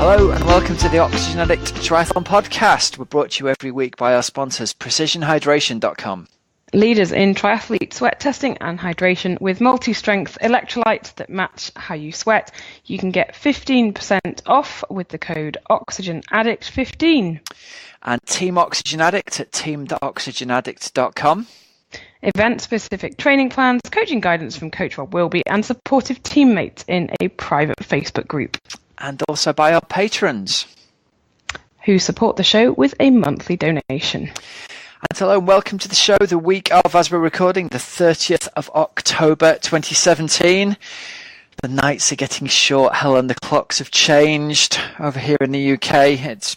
Hello and welcome to the Oxygenaddict Triathlon Podcast. We're brought to you every week by our sponsors, PrecisionHydration.com. Leaders in triathlete sweat testing and hydration with multi-strength electrolytes that match how you sweat. You can get 15% off with the code Oxygenaddict15. And Team Oxygen Addict at team.oxygenaddict.com. Event-specific training plans, coaching guidance from Coach Rob Wilby, and supportive teammates in a private Facebook group. And also by our patrons, who support the show with a monthly donation. And hello and welcome to the show the week of, as we're recording, the 30th of October 2017. The nights are getting short, Helen, the clocks have changed over here in the UK. It's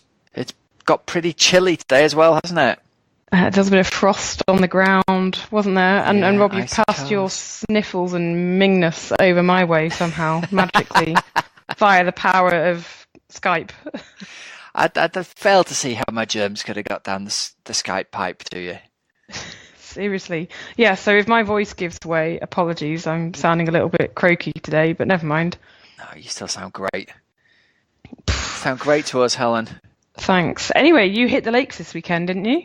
got pretty chilly today as well, hasn't it? There's a bit of frost on the ground, wasn't there? And, yeah, and Rob, you passed your sniffles and mingness over my way somehow, magically, via the power of Skype. I'd failed to see how my germs could have got down the Skype pipe, do you? Seriously. Yeah, so if my voice gives way, apologies. I'm sounding a little bit croaky today, but never mind. No, you still sound great. Sound great to us, Helen. Thanks. Anyway, you hit the lakes this weekend, didn't you?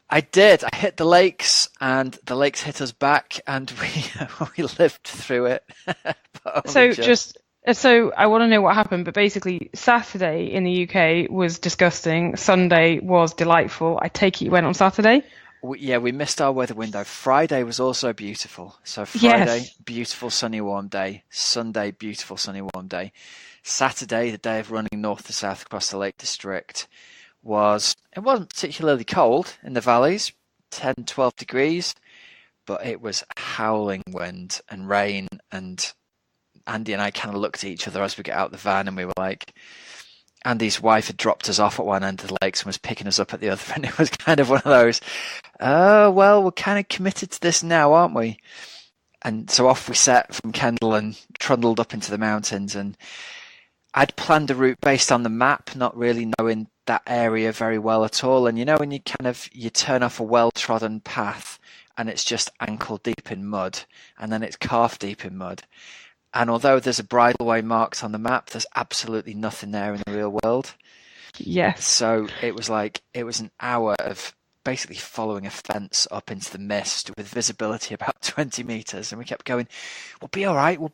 I did. I hit the lakes, and the lakes hit us back, and we lived through it. So I want to know what happened, but basically Saturday in the UK was disgusting. Sunday was delightful. I take it you went on Saturday? We missed our weather window. Friday was also beautiful. So Friday, yes. Beautiful sunny warm day. Sunday, beautiful sunny warm day. Saturday, the day of running north to south across the Lake District, it wasn't particularly cold in the valleys, 10, 12 degrees, but it was howling wind and rain, and Andy and I kind of looked at each other as we get out the van, and we were like, Andy's wife had dropped us off at one end of the lakes and was picking us up at the other, and it was kind of one of those, oh, well, we're kind of committed to this now, aren't we? And so off we set from Kendal and trundled up into the mountains, and I'd planned a route based on the map, not really knowing that area very well at all. And you know, when you turn off a well-trodden path and it's just ankle deep in mud, and then it's calf deep in mud. And although there's a bridleway marked on the map, there's absolutely nothing there in the real world. Yes. So it was an hour of basically following a fence up into the mist with visibility about 20 meters. And we kept going, we'll be all right. We'll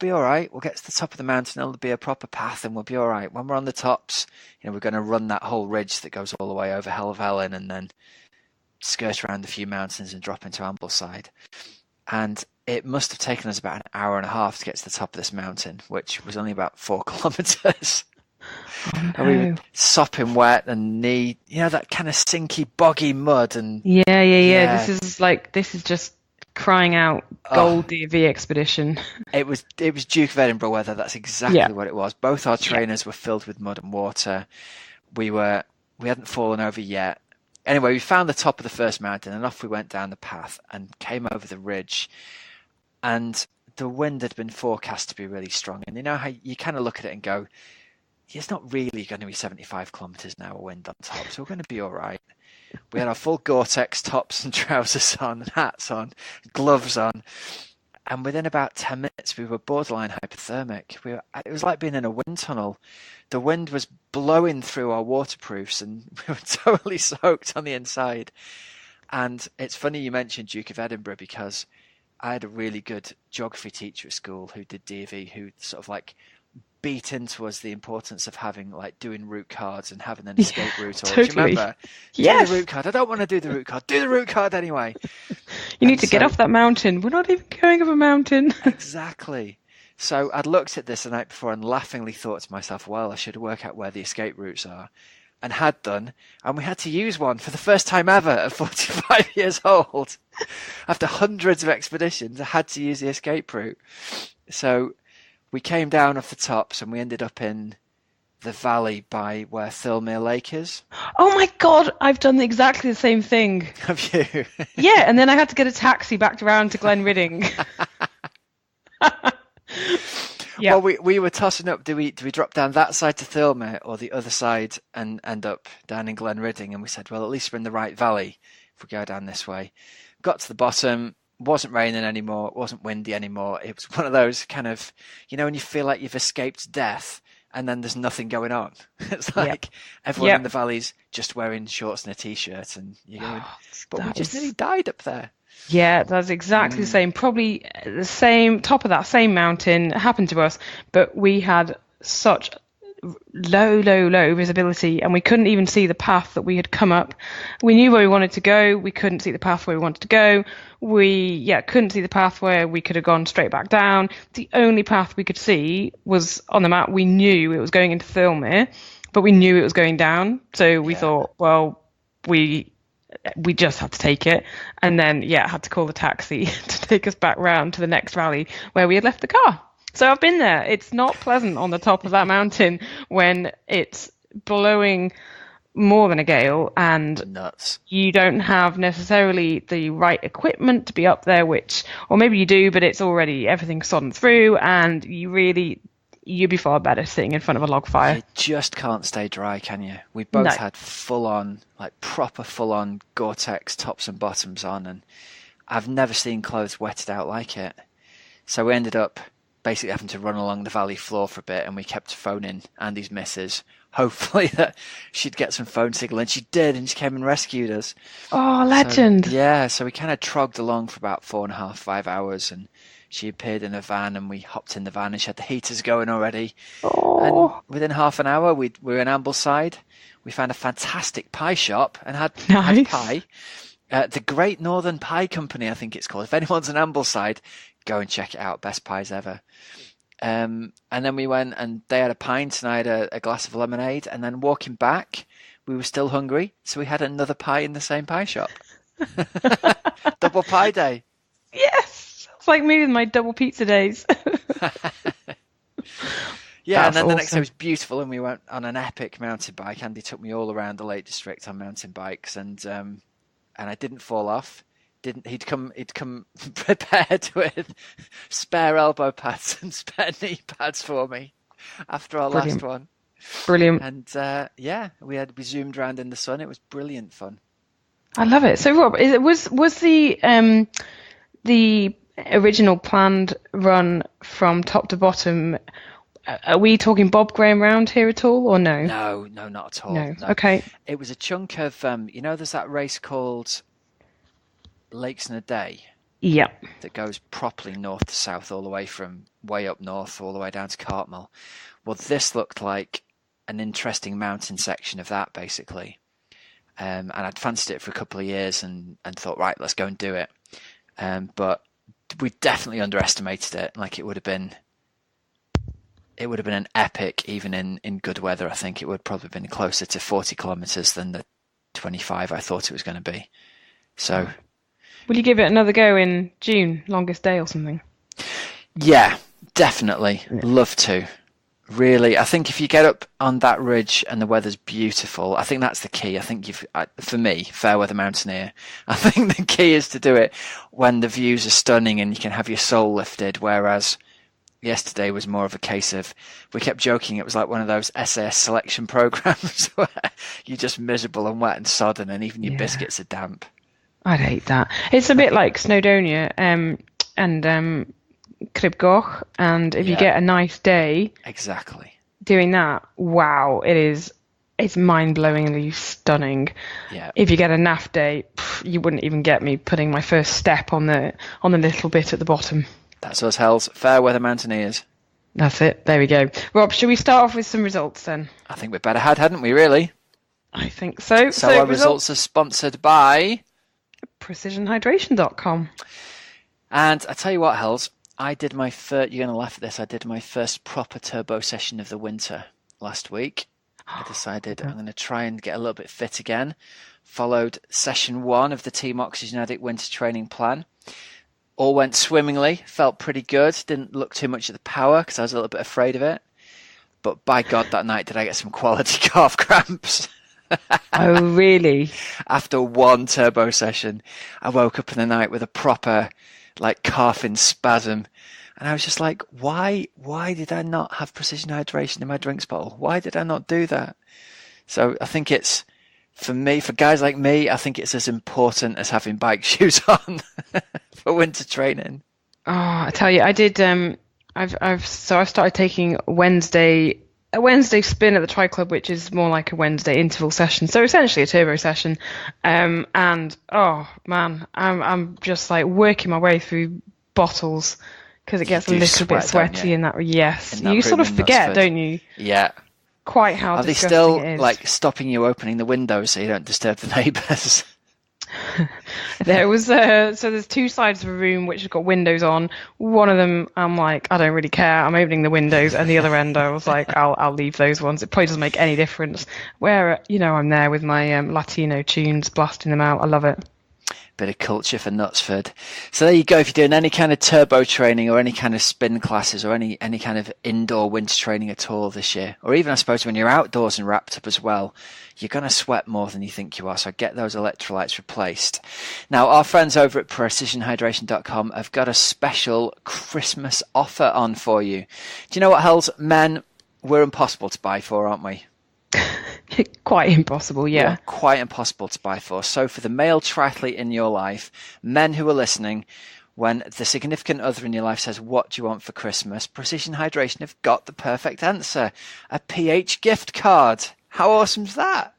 get to the top of the mountain. It'll be a proper path and we'll be all right. When we're on the tops, we're going to run that whole ridge that goes all the way over Helvellyn and then skirt around a few mountains and drop into Ambleside. And it must have taken us about an hour and a half to get to the top of this mountain, which was only about 4 kilometers. Oh, no. And we were sopping wet and that kind of sinky, boggy mud. And yeah. This is just crying out Gold DV expedition. It was Duke of Edinburgh weather. That's exactly what it was. Both our trainers were filled with mud and water. We hadn't fallen over yet. Anyway, we found the top of the first mountain and off we went down the path and came over the ridge. And the wind had been forecast to be really strong. And you know how you kind of look at it and go, it's not really going to be 75 kilometres an hour wind on top, so we're going to be all right. We had our full Gore-Tex tops and trousers on, and hats on, gloves on. And within about 10 minutes, we were borderline hypothermic. It was like being in a wind tunnel. The wind was blowing through our waterproofs, and we were totally soaked on the inside. And it's funny you mentioned Duke of Edinburgh, because I had a really good geography teacher at school who did DV, who sort of beat into us the importance of doing route cards and having an escape route. Totally. Do you remember? Yes. Do the route card. I don't want to do the route card. Do the route card anyway. You need to get off that mountain. We're not even going up a mountain. Exactly. So I'd looked at this the night before and laughingly thought to myself, well, I should work out where the escape routes are. And had done. And we had to use one for the first time ever at 45 years old. After hundreds of expeditions, I had to use the escape route. So we came down off the tops and we ended up in the valley by where Thirlmere Lake is. Oh my God, I've done exactly the same thing. Have you? Yeah, and then I had to get a taxi back around to Glenridding. Yeah. Well, we were tossing up, do we drop down that side to Thirlmere or the other side and end up down in Glenridding? And we said, well, at least we're in the right valley if we go down this way. Got to the bottom. Wasn't raining anymore. It wasn't windy anymore. It was one of those kind of, when you feel like you've escaped death and then there's nothing going on. It's like everyone in the valley's just wearing shorts and a t-shirt, and you're going, but we just nearly died up there. Yeah, that's exactly the same. Probably the same top of that same mountain. It happened to us, but we had such low visibility, and we couldn't even see the path that we had come up. We knew where we wanted to go. We couldn't see the path where we wanted to go. We couldn't see the path where we could have gone straight back down. The only path we could see was on the map. We knew it was going into Thirlmere, but we knew it was going down. So we thought, well, we just had to take it, and then had to call the taxi to take us back round to the next valley where we had left the car. So I've been there. It's not pleasant on the top of that mountain when it's blowing more than a gale and nuts. You don't have necessarily the right equipment to be up there, or maybe you do, but it's already everything's sodden through, and you'd be far better sitting in front of a log fire. You just can't stay dry, can you? We both had proper full-on Gore-Tex tops and bottoms on, and I've never seen clothes wetted out like it. So we ended up basically having to run along the valley floor for a bit, and we kept phoning Andy's missus, hopefully that she'd get some phone signal, and she did, and she came and rescued us. Oh, legend. So we kind of trogged along for about 4.5, 5 hours, and she appeared in a van, and we hopped in the van, and she had the heaters going already. Oh. And within half an hour, we were in Ambleside. We found a fantastic pie shop and had pie. The Great Northern Pie Company, I think it's called. If anyone's in Ambleside, go and check it out. Best pies ever. And then we went, and they had a pint, and I had a glass of lemonade. And then walking back, we were still hungry, so we had another pie in the same pie shop. Double pie day. Yes, it's like me with my double pizza days. And then the next day was beautiful, and we went on an epic mountain bike. Andy took me all around the Lake District on mountain bikes, and I didn't fall off. He'd come prepared with spare elbow pads and spare knee pads for me after our last one. Brilliant. And we zoomed around in the sun. It was brilliant fun. I love it. So Rob, was the original planned run from top to bottom? Are we talking Bob Graham round here at all, or no? No, not at all. No. Okay. It was a chunk of there's that race called Lakes in a Day. Yeah. That goes properly north to south, all the way from way up north, all the way down to Cartmel. Well, this looked like an interesting mountain section of that, basically. And I'd fancied it for a couple of years and thought, right, let's go and do it. But we definitely underestimated it. Like it would have been an epic, even in good weather. I think it would probably have been closer to 40 kilometres than the 25 I thought it was going to be. So, will you give it another go in June, longest day or something? Yeah, definitely. Yeah. Love to. Really, I think if you get up on that ridge and the weather's beautiful, I think that's the key. I think for me, fair weather mountaineer, I think the key is to do it when the views are stunning and you can have your soul lifted. Whereas yesterday was more of a case of, we kept joking, it was like one of those SAS selection programs where you're just miserable and wet and sodden, and even your biscuits are damp. I'd hate that. It's a bit like Snowdonia and Crib Goch, and if you get a nice day doing that, wow, it's mind-blowingly stunning. If you get a naff day, you wouldn't even get me putting my first step on the little bit at the bottom. That's us, Hells. Fair weather mountaineers. That's it. There we go. Rob, should we start off with some results then? I think we'd better hadn't we, really? I think so. So our results are sponsored by PrecisionHydration.com. And I tell you what, Hells, I did my first, you're going to laugh at this, I did my first proper turbo session of the winter last week. I decided I'm going to try and get a little bit fit again. Followed session 1 of the Team Oxygenaddict winter training plan. All went swimmingly, felt pretty good. Didn't look too much at the power because I was a little bit afraid of it. But by God, that night did I get some quality calf cramps. Oh, really? After one turbo session, I woke up in the night with a proper calf in spasm. And I was just like, why did I not have precision hydration in my drinks bottle? Why did I not do that? So I think it's, for guys like me, I think it's as important as having bike shoes on for winter training. Oh, I tell you, I did, I've started taking Wednesday a Wednesday spin at the Tri Club, which is more like a Wednesday interval session. So essentially a turbo session. And oh man, I'm just like working my way through bottles because it gets a little bit sweaty in that. Yes, you sort of forget, don't you? Yeah. Quite how Are they disgusting still it is. like stopping you opening the windows so you don't disturb the neighbours? There was so there's two sides of a room which have got windows on. One of them, I'm like, I don't really care. I'm opening the windows, and the other end, I was like, I'll leave those ones. It probably doesn't make any difference. Where I'm there with my Latino tunes, blasting them out. I love it. Bit of culture for Knutsford. So there you go. If you're doing any kind of turbo training or any kind of spin classes or any kind of indoor winter training at all this year, or even I suppose when you're outdoors and wrapped up as well, you're going to sweat more than you think you are. So get those electrolytes replaced. Now, our friends over at precisionhydration.com have got a special Christmas offer on for you. Do you know what, Hells? Men, we're impossible to buy for, aren't we? Quite impossible, yeah. Well, quite impossible to buy for. So for the male triathlete in your life, men who are listening, when the significant other in your life says, what do you want for Christmas? Precision Hydration have got the perfect answer. A PH gift card. How awesome is that?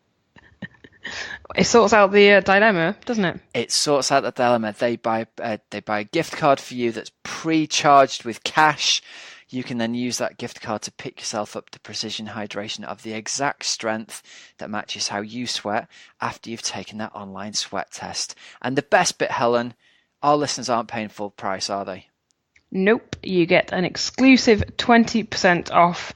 It sorts out the dilemma, doesn't it? It sorts out the dilemma. They buy a gift card for you that's pre-charged with cash. You can then use that gift card to pick yourself up the Precision Hydration of the exact strength that matches how you sweat after you've taken that online sweat test. And the best bit, Helen, our listeners aren't paying full price, are they? Nope. You get an exclusive 20% off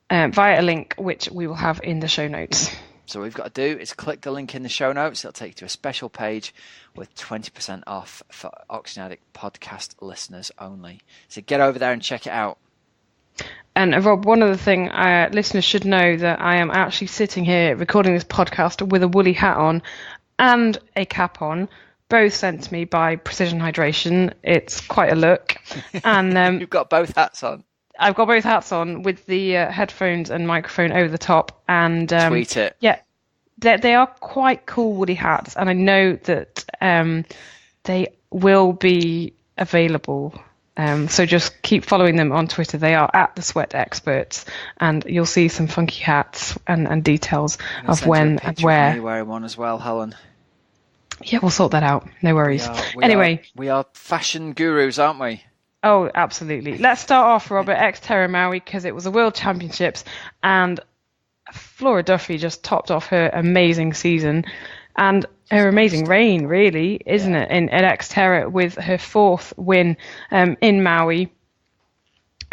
via a link, which we will have in the show notes. So what we've got to do is click the link in the show notes. It'll take you to a special page with 20% off for Oxygenaddict podcast listeners only. So get over there and check it out. And Rob, one other thing, listeners should know that I am actually sitting here recording this podcast with a woolly hat on and a cap on, both sent to me by Precision Hydration. It's quite a look. And you've got both hats on. I've got both hats on with the headphones and microphone over the top. And tweet it. Yeah, they are quite cool woolly hats, and I know that they will be available. So just keep following them on Twitter. They are at the Sweat Experts, and you'll see some funky hats and details of when and where. You're wearing one as well, Helen. Yeah, we'll sort that out. No worries. We are fashion gurus, aren't we? Oh, absolutely. Let's start off, Robert, Xterra Maui, because it was the World Championships, and Flora Duffy just topped off her amazing season. And her amazing reign, really, isn't it, at Xterra with her fourth win in Maui.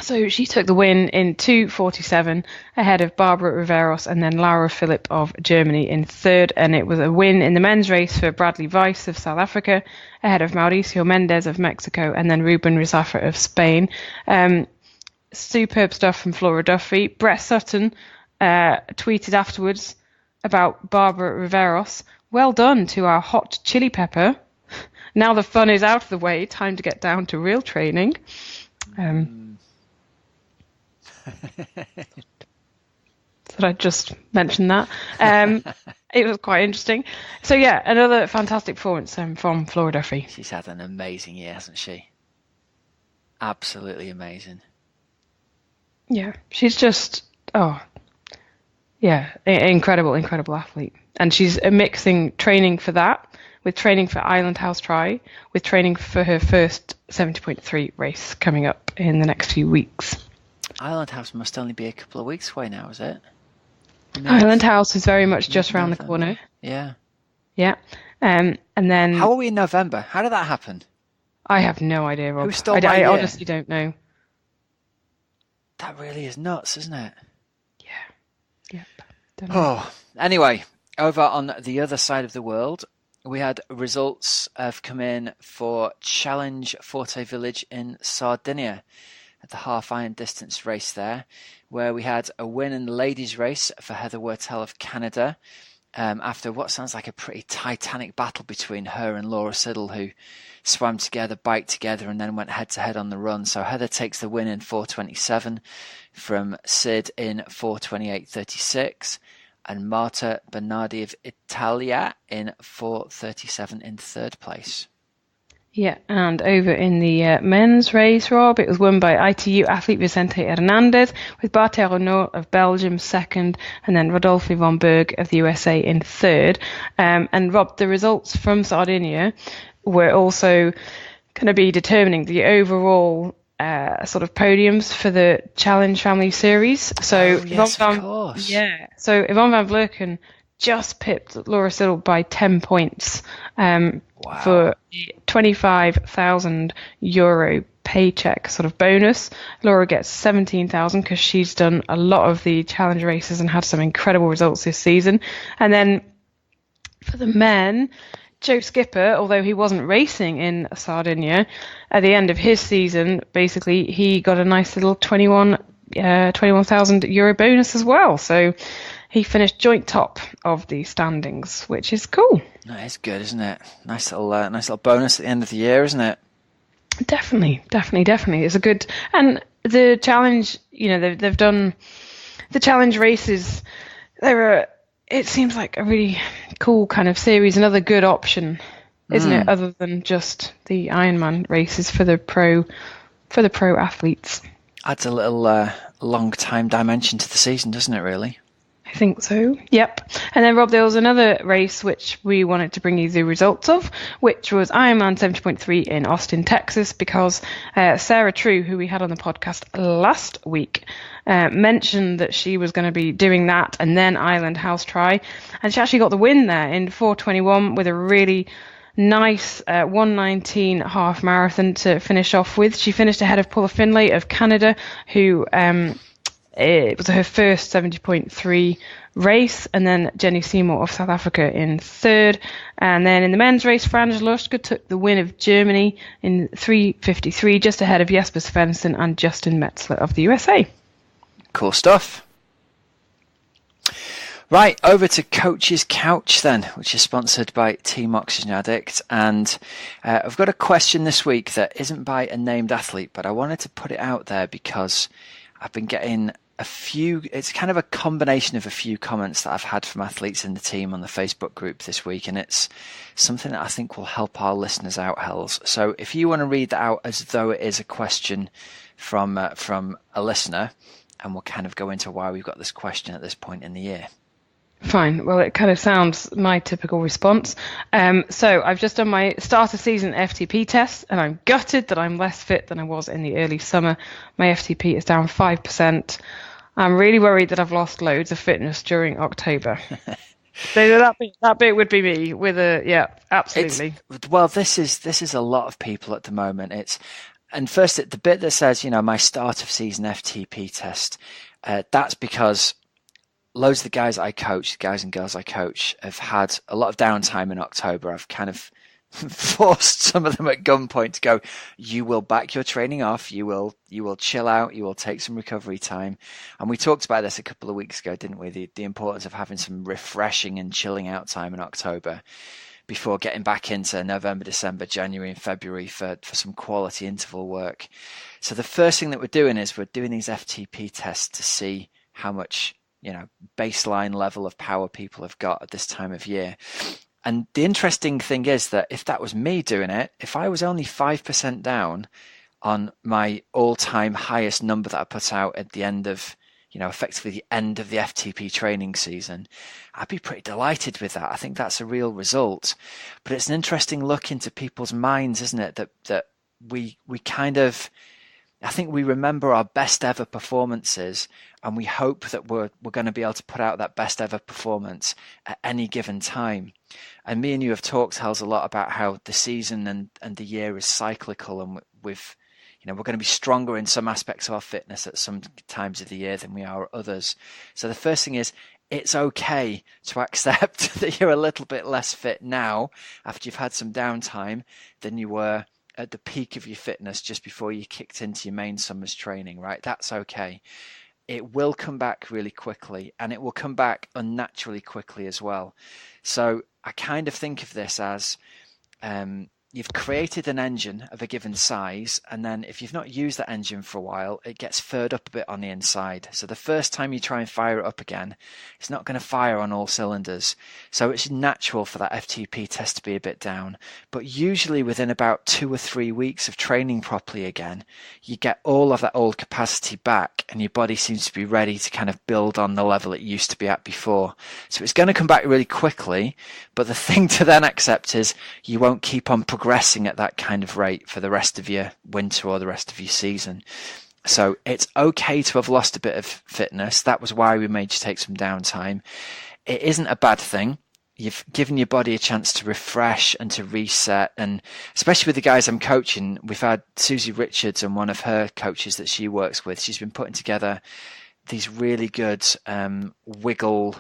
So she took the win in 2:47 ahead of Barbara Riveros and then Laura Philipp of Germany in third. And it was a win in the men's race for Bradley Weiss of South Africa ahead of Mauricio Mendez of Mexico and then Ruben Rizafa of Spain. Superb stuff from Flora Duffy. Brett Sutton tweeted afterwards about Barbara Riveros. Well done to our hot chili pepper. Now the fun is out of the way. Time to get down to real training. Did I just mention that? It was quite interesting. So yeah, another fantastic performance from Flora Duffy. She's had an amazing year, hasn't she? Absolutely amazing. Yeah, she's just, incredible athlete. And she's mixing training for that with training for Island House Tri, with training for her first 70.3 race coming up in the next few weeks. Island House must only be a couple of weeks away now, is it? Island House is very much just around the corner. Yeah. Yeah. And then... How are we in November? How did that happen? I have no idea, Rob. Who stole my I year? honestly don't know. That really is nuts, isn't it? Yeah. Yep. Don't know. Anyway, over on the other side of the world, we had results have come in for Challenge Forte Village in Sardinia at the half iron distance race there, where we had a win in the ladies race for Heather Wurtele of Canada after what sounds like a pretty titanic battle between her and Laura Siddle, who swam together, biked together, and then went head-to-head on the run. So Heather takes the win in 4:27 from Sid in 4:28.36. And Marta Bernardi of Italia in 4:37 in third place. Yeah, and over in the men's race, Rob, it was won by ITU athlete Vicente Hernandez, with Bart Renault of Belgium second, and then Rodolphe von Berg of the USA in third. And Rob, the results from Sardinia were also going to be determining the overall sort of podiums for the Challenge Family Series. So yes, of course. Yeah, so Yvonne van Vleuten just pipped Laura Siddle by 10 points for the €25,000 paycheck sort of bonus. Laura gets 17,000 because she's done a lot of the challenge races and had some incredible results this season. And then for the men, Joe Skipper, although he wasn't racing in Sardinia, at the end of his season, basically he got a nice little €21,000 bonus as well. So he finished joint top of the standings, which is cool. That is good, isn't it? Nice little bonus at the end of the year, isn't it? Definitely. It's a good, and the challenge. They've done the challenge races. It seems like a really cool kind of series. Another good option, isn't it? Other than just the Ironman races for the pro athletes. Adds a little long time dimension to the season, doesn't it? Really. I think so. Yep. And then, Rob, there was another race which we wanted to bring you the results of, which was Ironman 70.3 in Austin, Texas, because Sarah True, who we had on the podcast last week, mentioned that she was going to be doing that and then Island House Try. And she actually got the win there in 4:21 with a really nice 1:19 half marathon to finish off with. She finished ahead of Paula Finlay of Canada, who it was her first 70.3 race, and then Jenny Seymour of South Africa in third. And then in the men's race, Frans Luschke took the win of Germany in 3:53, just ahead of Jesper Svensson and Justin Metzler of the USA. Cool stuff. Right, over to Coach's Couch then, which is sponsored by Team Oxygenaddict. And I've got a question this week that isn't by a named athlete, but I wanted to put it out there because I've been getting it's kind of a combination of a few comments that I've had from athletes in the team on the Facebook group this week, and it's something that I think will help our listeners out, Hells. So if you want to read that out as though it is a question from a listener, and we'll kind of go into why we've got this question at this point in the year. Fine. Well, it kind of sounds my typical response. So I've just done my start of season FTP test, and I'm gutted that I'm less fit than I was in the early summer. My FTP is down 5%. I'm really worried that I've lost loads of fitness during October. So that bit would be me with absolutely. This is a lot of people at the moment. And first, the bit that says, my start of season FTP test, that's because loads of the guys I coach, the guys and girls I coach, have had a lot of downtime in October. I've kind of forced some of them at gunpoint to go, you will back your training off, you will chill out, you will take some recovery time. And we talked about this a couple of weeks ago, didn't we? The importance of having some refreshing and chilling out time in October before getting back into November, December, January and February for some quality interval work. So the first thing that we're doing is we're doing these FTP tests to see how much baseline level of power people have got at this time of year. And the interesting thing is that if that was me doing it, if I was only 5% down on my all-time highest number that I put out at the end of, effectively the end of the FTP training season, I'd be pretty delighted with that. I think that's a real result. But it's an interesting look into people's minds, isn't it? That we kind of, I think we remember our best ever performances, and we hope that we're going to be able to put out that best ever performance at any given time. And me and you have talked, Hells, a lot about how the season and the year is cyclical, and we're going to be stronger in some aspects of our fitness at some times of the year than we are at others. So the first thing is, it's okay to accept that you're a little bit less fit now after you've had some downtime than you were at the peak of your fitness just before you kicked into your main summer's training, right? That's okay. It will come back really quickly, and it will come back unnaturally quickly as well. So I kind of think of this as, you've created an engine of a given size, and then if you've not used that engine for a while, it gets furred up a bit on the inside. So the first time you try and fire it up again, it's not going to fire on all cylinders. So it's natural for that FTP test to be a bit down. But usually within about 2 or 3 weeks of training properly again, you get all of that old capacity back, and your body seems to be ready to kind of build on the level it used to be at before. So it's going to come back really quickly, but the thing to then accept is you won't keep on progressing at that kind of rate for the rest of your winter or the rest of your season. So it's okay to have lost a bit of fitness. That was why we made you take some downtime. It isn't a bad thing. You've given your body a chance to refresh and to reset. And especially with the guys I'm coaching, we've had Susie Richards and one of her coaches that she works with. She's been putting together these really good wiggle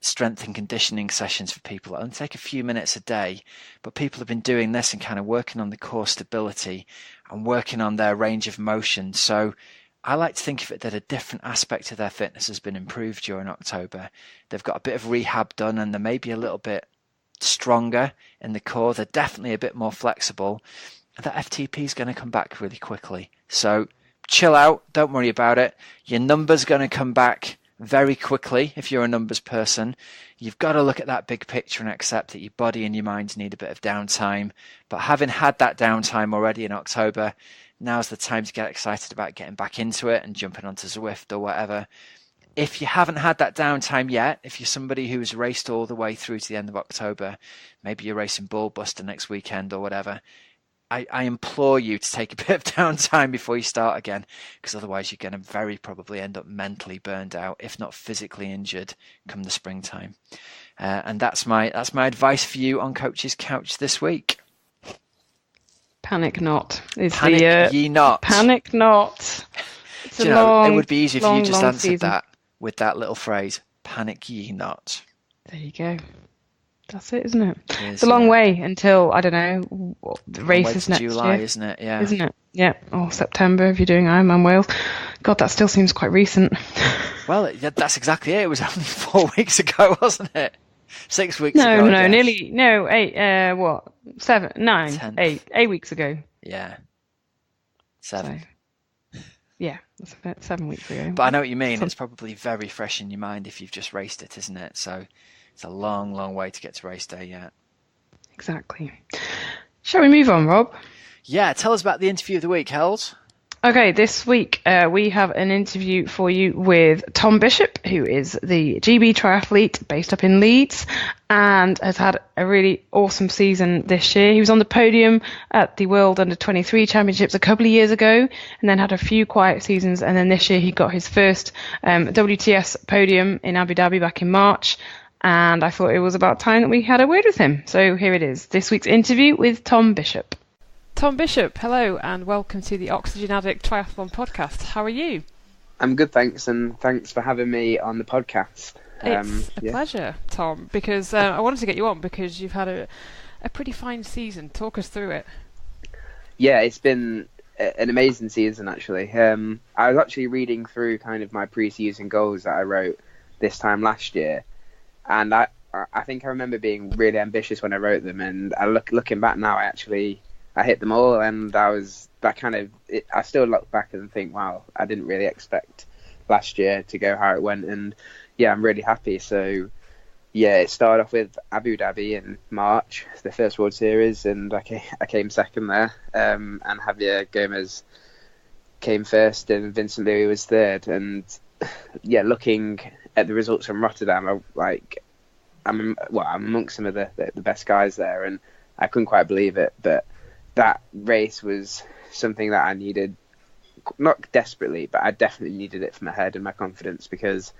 strength and conditioning sessions for people. It'll only take a few minutes a day, but people have been doing this and kind of working on the core stability and working on their range of motion. So I like to think of it that a different aspect of their fitness has been improved during October. They've got a bit of rehab done, and they're maybe a little bit stronger in the core. They're definitely a bit more flexible. And that FTP is going to come back really quickly. So chill out. Don't worry about it. Your number's going to come back very quickly if you're a numbers person. You've got to look at that big picture and accept that your body and your mind need a bit of downtime. But having had that downtime already in October, now's the time to get excited about getting back into it and jumping onto Zwift or whatever. If you haven't had that downtime yet, if you're somebody who's raced all the way through to the end of October, maybe you're racing Bullbuster next weekend or whatever, I implore you to take a bit of downtime before you start again, because otherwise you're going to very probably end up mentally burned out, if not physically injured, come the springtime. And that's my advice for you on Coach's Couch this week. Panic not. Panic ye not. Panic not. It's it would be easy if you just answered season. that with that little phrase, panic ye not. There you go. That's it, isn't it? It's a long way until, I don't know, the race is next July, year. isn't it? Yeah. Isn't it? Yeah. Or September if you're doing Ironman Wales. God, that still seems quite recent. Well, that's exactly it. It was only 4 weeks ago, wasn't it? 6 weeks ago. No, nearly, 8, 7, 9, 10th. 8 weeks ago. Yeah. 7. So, yeah, that's about 7 weeks ago. But I know what you mean. It's probably very fresh in your mind if you've just raced it, isn't it? So it's a long, long way to get to race day yet. Exactly. Shall we move on, Rob? Yeah, tell us about the interview of the week, Hells. Okay, this week we have an interview for you with Tom Bishop, who is the GB triathlete based up in Leeds and has had a really awesome season this year. He was on the podium at the World Under-23 Championships a couple of years ago and then had a few quiet seasons. And then this year he got his first WTS podium in Abu Dhabi back in March. And I thought it was about time that we had a word with him. So here it is, this week's interview with Tom Bishop. Tom Bishop, hello and welcome to the Oxygenaddict Triathlon Podcast. How are you? I'm good, thanks, and thanks for having me on the podcast. It's a pleasure, Tom, because I wanted to get you on because you've had a pretty fine season. Talk us through it. Yeah, it's been an amazing season, actually. I was actually reading through kind of my pre-season goals that I wrote this time last year, and I think I remember being really ambitious when I wrote them, and looking back now, I hit them all, and I still look back and think, wow, I didn't really expect last year to go how it went, and yeah, I'm really happy. So yeah, it started off with Abu Dhabi in March, the first World Series, and I came second there, and Javier Gomez came first, and Vincent Louis was third. And yeah, looking at the results from Rotterdam, I'm amongst some of the best guys there, and I couldn't quite believe it, but that race was something that I needed, not desperately, but I definitely needed it for my head and my confidence, because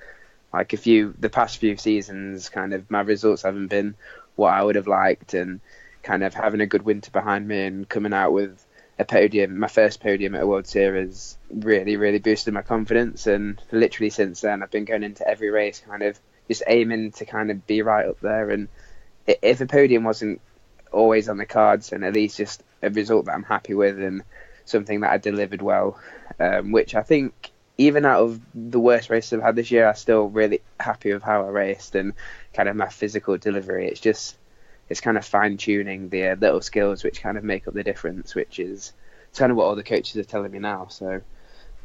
the past few seasons, kind of my results haven't been what I would have liked, and kind of having a good winter behind me and coming out with a podium, my first podium at a World Series, really, really boosted my confidence. And literally since then, I've been going into every race kind of just aiming to kind of be right up there. And if a podium wasn't always on the cards, and at least just a result that I'm happy with and something that I delivered well, which I think even out of the worst races I've had this year, I'm still really happy with how I raced and kind of my physical delivery. it's kind of fine tuning the little skills which kind of make up the difference, which is kind of what all the coaches are telling me now. So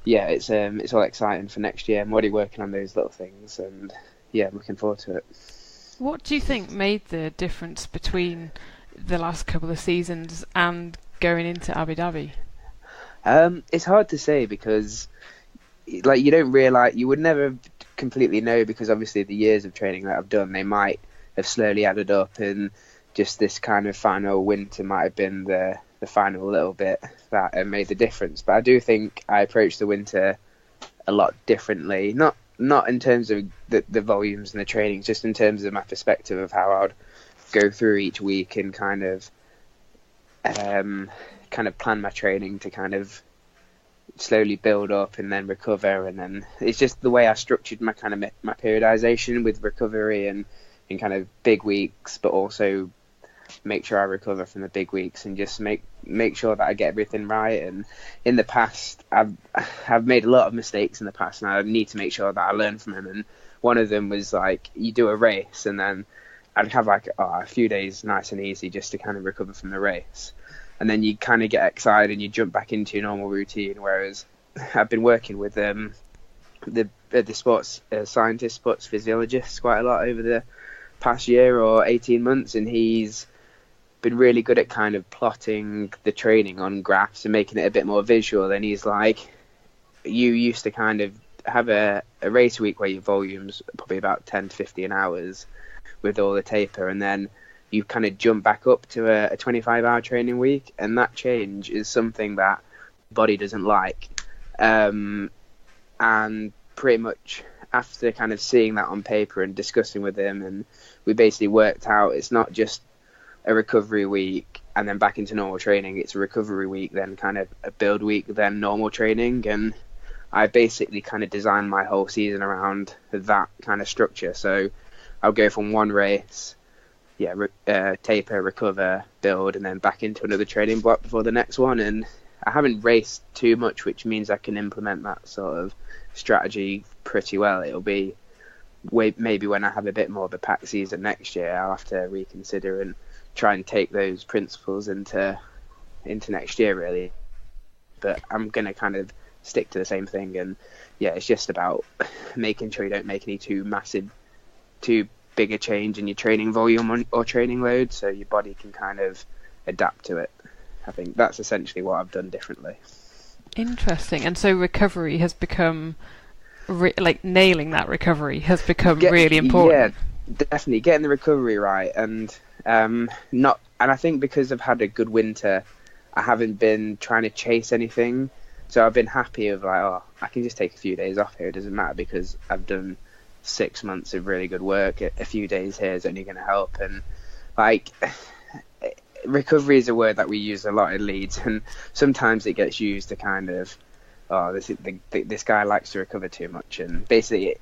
yeah, it's all exciting for next year. I'm already working on those little things, and yeah, I'm looking forward to it. What do you think made the difference between the last couple of seasons and going into Abu Dhabi? It's hard to say, because like you don't realise, you would never completely know, because obviously the years of training that I've done, they might have slowly added up, and just this kind of final winter might have been the final little bit that made the difference. But I do think I approached the winter a lot differently, not in terms of the volumes and the training, just in terms of my perspective of how I'd go through each week and kind of plan my training to kind of slowly build up and then recover. And then it's just the way I structured my periodization with recovery and in kind of big weeks, but also make sure I recover from the big weeks, and just make sure that I get everything right. And in the past, I've made a lot of mistakes in the past, and I need to make sure that I learn from them. And one of them was like, you do a race, and then I'd have like a few days nice and easy just to kind of recover from the race, and then you kind of get excited and you jump back into your normal routine. Whereas I've been working with the sports scientist, sports physiologist quite a lot over the past year or 18 months, and he's been really good at kind of plotting the training on graphs and making it a bit more visual. And he's like, you used to kind of have a race week where your volume's probably about 10 to 15 hours with all the taper, and then you kind of jump back up to a 25-hour training week, and that change is something that the body doesn't like. And pretty much after kind of seeing that on paper and discussing with him, and we basically worked out it's not just a recovery week and then back into normal training, it's a recovery week, then kind of a build week, then normal training. And I basically kind of designed my whole season around that kind of structure. So I'll go from one race, taper, recover, build, and then back into another training block before the next one. And I haven't raced too much, which means I can implement that sort of strategy pretty well. It'll be maybe when I have a bit more of a packed season next year, I'll have to reconsider and try and take those principles into next year, really. But I'm going to kind of stick to the same thing. And yeah, it's just about making sure you don't make any too big a change in your training volume or training load, so your body can kind of adapt to it. I think that's essentially what I've done differently. Interesting. And so recovery has become nailing that recovery has become really important. Yeah, definitely getting the recovery right. And I think because I've had a good winter, I haven't been trying to chase anything. So I've been happy of I can just take a few days off here. It doesn't matter, because I've done 6 months of really good work. A few days here is only going to help. And recovery is a word that we use a lot in Leeds, and sometimes it gets used to kind of, this guy likes to recover too much. And basically,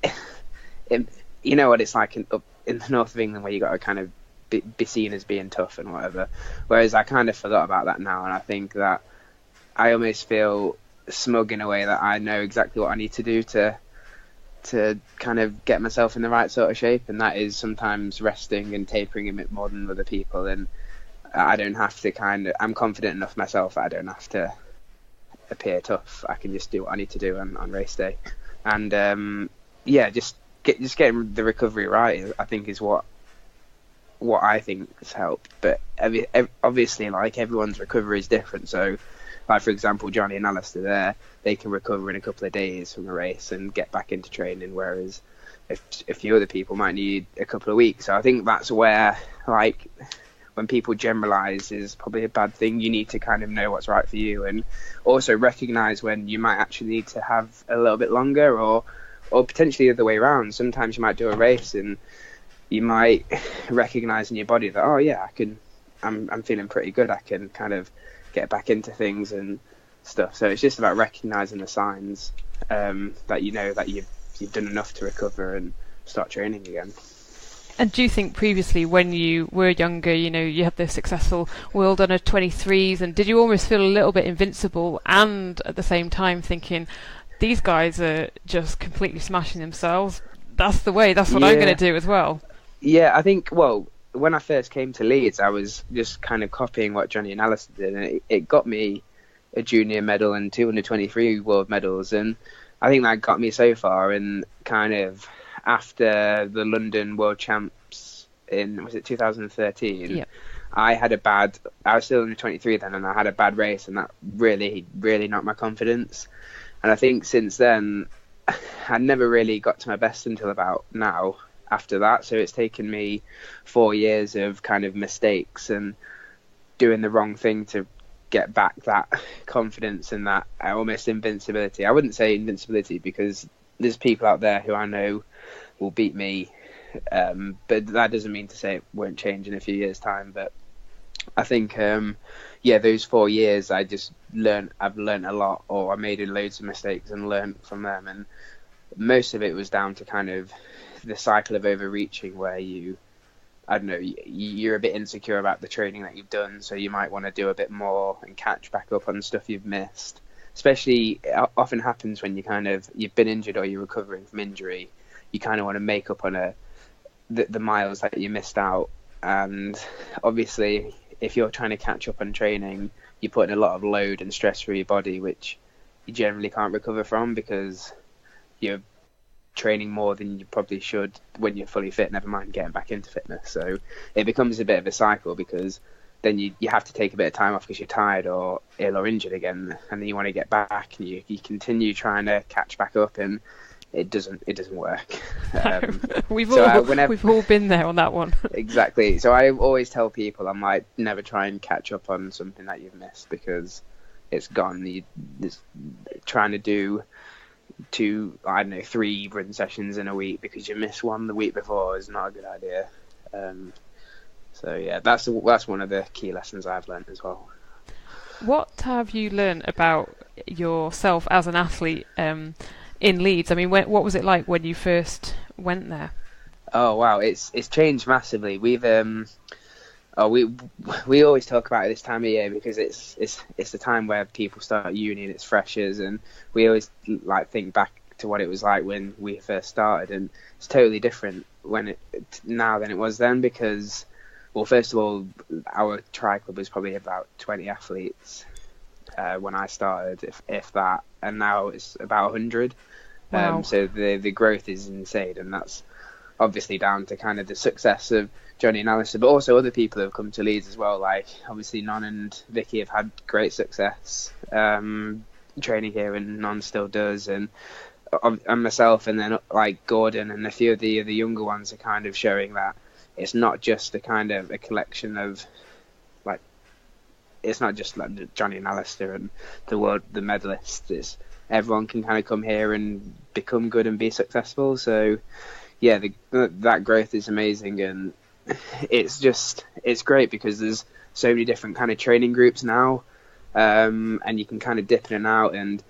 you know what it's like in the north of England, where you got to kind of be seen as being tough and whatever. Whereas I kind of forgot about that now, and I think that I almost feel smug in a way that I know exactly what I need to do to kind of get myself in the right sort of shape, and that is sometimes resting and tapering a bit more than other people. And I don't have to I'm confident enough myself that I don't have to appear tough. I can just do what I need to do on race day. And just getting the recovery right, I think, is what I think has helped. But obviously, like, everyone's recovery is different. So, like, for example, Johnny and Alistair they can recover in a couple of days from a race and get back into training, whereas a few other people might need a couple of weeks. So I think that's where, like, when people generalize is probably a bad thing. You need to kind of know what's right for you, and also recognize when you might actually need to have a little bit longer, or potentially the other way around. Sometimes you might do a race and you might recognize in your body that, I'm feeling pretty good. I can kind of get back into things and stuff. So it's just about recognizing the signs that you know that you've done enough to recover and start training again. And do you think previously, when you were younger, you had the successful World Under 23s, and did you almost feel a little bit invincible, and at the same time thinking, these guys are just completely smashing themselves, that's the way, that's what I'm going to do as well? Yeah, I think, when I first came to Leeds, I was just kind of copying what Johnny and Alistair did, and it got me a junior medal and 223 world medals, and I think that got me so far. And kind of after the London World Champs in, was it 2013? Yeah. I was still under 23 then, and I had a bad race, and that really, really knocked my confidence. And I think since then, I never really got to my best until about now after that. So it's taken me 4 years of kind of mistakes and doing the wrong thing to get back that confidence and that almost invincibility. I wouldn't say invincibility, because there's people out there who I know will beat me. But that doesn't mean to say it won't change in a few years' time. But I think, those 4 years, I've learned a lot, or I made loads of mistakes and learned from them. And most of it was down to kind of the cycle of overreaching, where you're a bit insecure about the training that you've done, so you might want to do a bit more and catch back up on stuff you've missed. Especially, it often happens when you've been injured or you're recovering from injury. You kind of want to make up on the miles that you missed out. And obviously, if you're trying to catch up on training, you're putting a lot of load and stress through your body, which you generally can't recover from, because you're training more than you probably should when you're fully fit, never mind getting back into fitness. So it becomes a bit of a cycle, because then you have to take a bit of time off because you're tired or ill or injured again, and then you want to get back, and you continue trying to catch back up, and it doesn't work. We've all been there on that one. Exactly. So I always tell people, I'm like, never try and catch up on something that you've missed, because it's gone. You're trying to do 3 run sessions in a week because you missed one the week before is not a good idea. So yeah, that's one of the key lessons I've learned as well. What have you learned about yourself as an athlete in Leeds? I mean, what was it like when you first went there? Oh wow, it's changed massively. We've we always talk about it this time of year, because it's the time where people start uni and it's freshers, and we always think back to what it was like when we first started, and it's totally different now than it was then, because, well, first of all, our tri club was probably about 20 athletes when I started, if that, and now it's about 100. Wow. So the growth is insane, and that's obviously down to kind of the success of Johnny and Alistair, but also other people who have come to Leeds as well. Like, obviously, Non and Vicky have had great success training here, and Non still does, and myself, and then like Gordon and a few of the younger ones are kind of showing that it's not just a collection of, like, it's not just like Johnny and Alistair and the medalists. It's everyone can kind of come here and become good and be successful. So yeah, that growth is amazing, and it's great because there's so many different kind of training groups now, and you can kind of dip in and out. And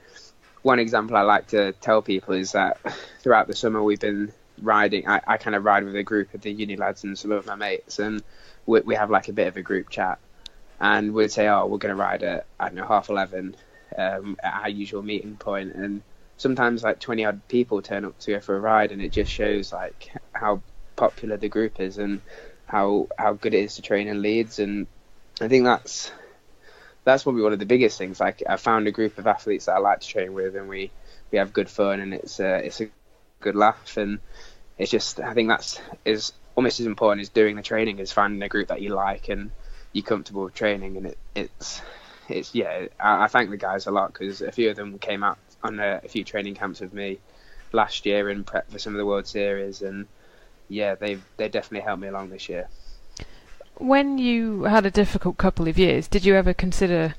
one example I like to tell people is that throughout the summer we've been riding. I kind of ride with a group of the uni lads and some of my mates, and we have like a bit of a group chat, and we'd say, oh, we're going to ride at 11:30 at our usual meeting point, and sometimes like 20 odd people turn up to go for a ride, and it just shows like how popular the group is and how good it is to train in Leeds. And I think that's probably one of the biggest things. Like, I found a group of athletes that I like to train with, and we have good fun, and it's a good laugh, and it's just, I think that's is almost as important as doing the training, as finding a group that you like and you're comfortable with training. And it's I thank the guys a lot, because a few of them came out on a few training camps with me last year in prep for some of the World Series, and yeah, they definitely helped me along this year. When you had a difficult couple of years, did you ever consider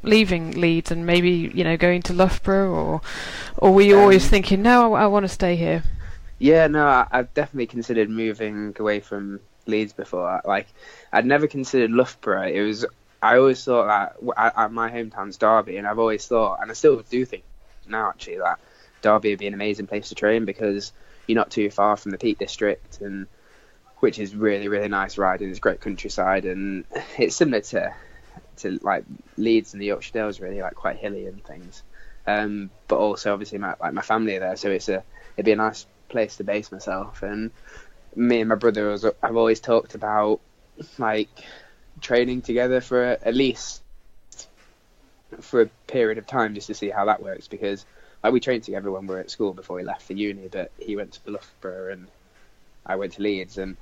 leaving Leeds and maybe, going to Loughborough, or were you always thinking, no, I want to stay here? Yeah, no, I've definitely considered moving away from Leeds before. Like, I'd never considered Loughborough. I always thought that my hometown's Derby, and I've always thought, and I still do think now actually, that Derby would be an amazing place to train, because you're not too far from the Peak District, and which is really, really nice riding. It's great countryside, and it's similar to like Leeds and the Yorkshire Dales, really, like quite hilly and things. But also obviously my family are there, so it'd be a nice place to base myself. And me and my brother have always talked about like training together for at least for a period of time, just to see how that works, because like we trained together when we were at school before we left for uni, but he went to Loughborough and I went to Leeds, and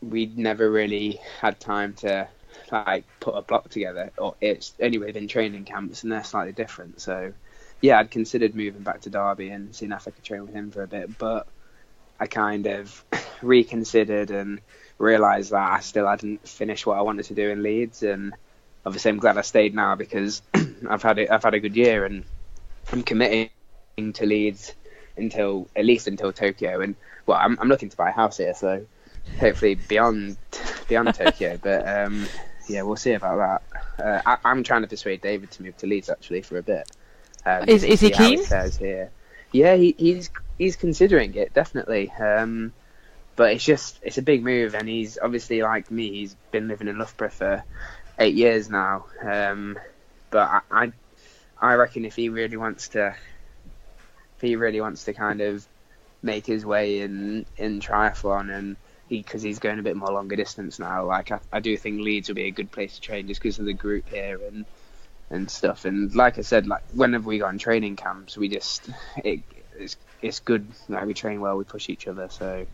we'd never really had time to like put a block together, or it's only within training camps and they're slightly different. So yeah, I'd considered moving back to Derby and seeing if I could train with him for a bit, but I kind of reconsidered and realised that I still hadn't finished what I wanted to do in Leeds, and obviously I'm glad I stayed now because I've had a good year, and I'm committing to Leeds at least until Tokyo, and well, I'm looking to buy a house here, so hopefully beyond Tokyo, but yeah, we'll see about that. I'm trying to persuade David to move to Leeds actually for a bit. Is he keen? Here. Yeah, he's considering it, definitely. But it's a big move, and he's obviously like me. He's been living in Loughborough for 8 years now. But I reckon if he really wants to kind of make his way in triathlon, and because he's going a bit more longer distance now, like I do think Leeds will be a good place to train just because of the group here and stuff. And like I said, like whenever we go on training camps, it's good. Like we train well, we push each other. So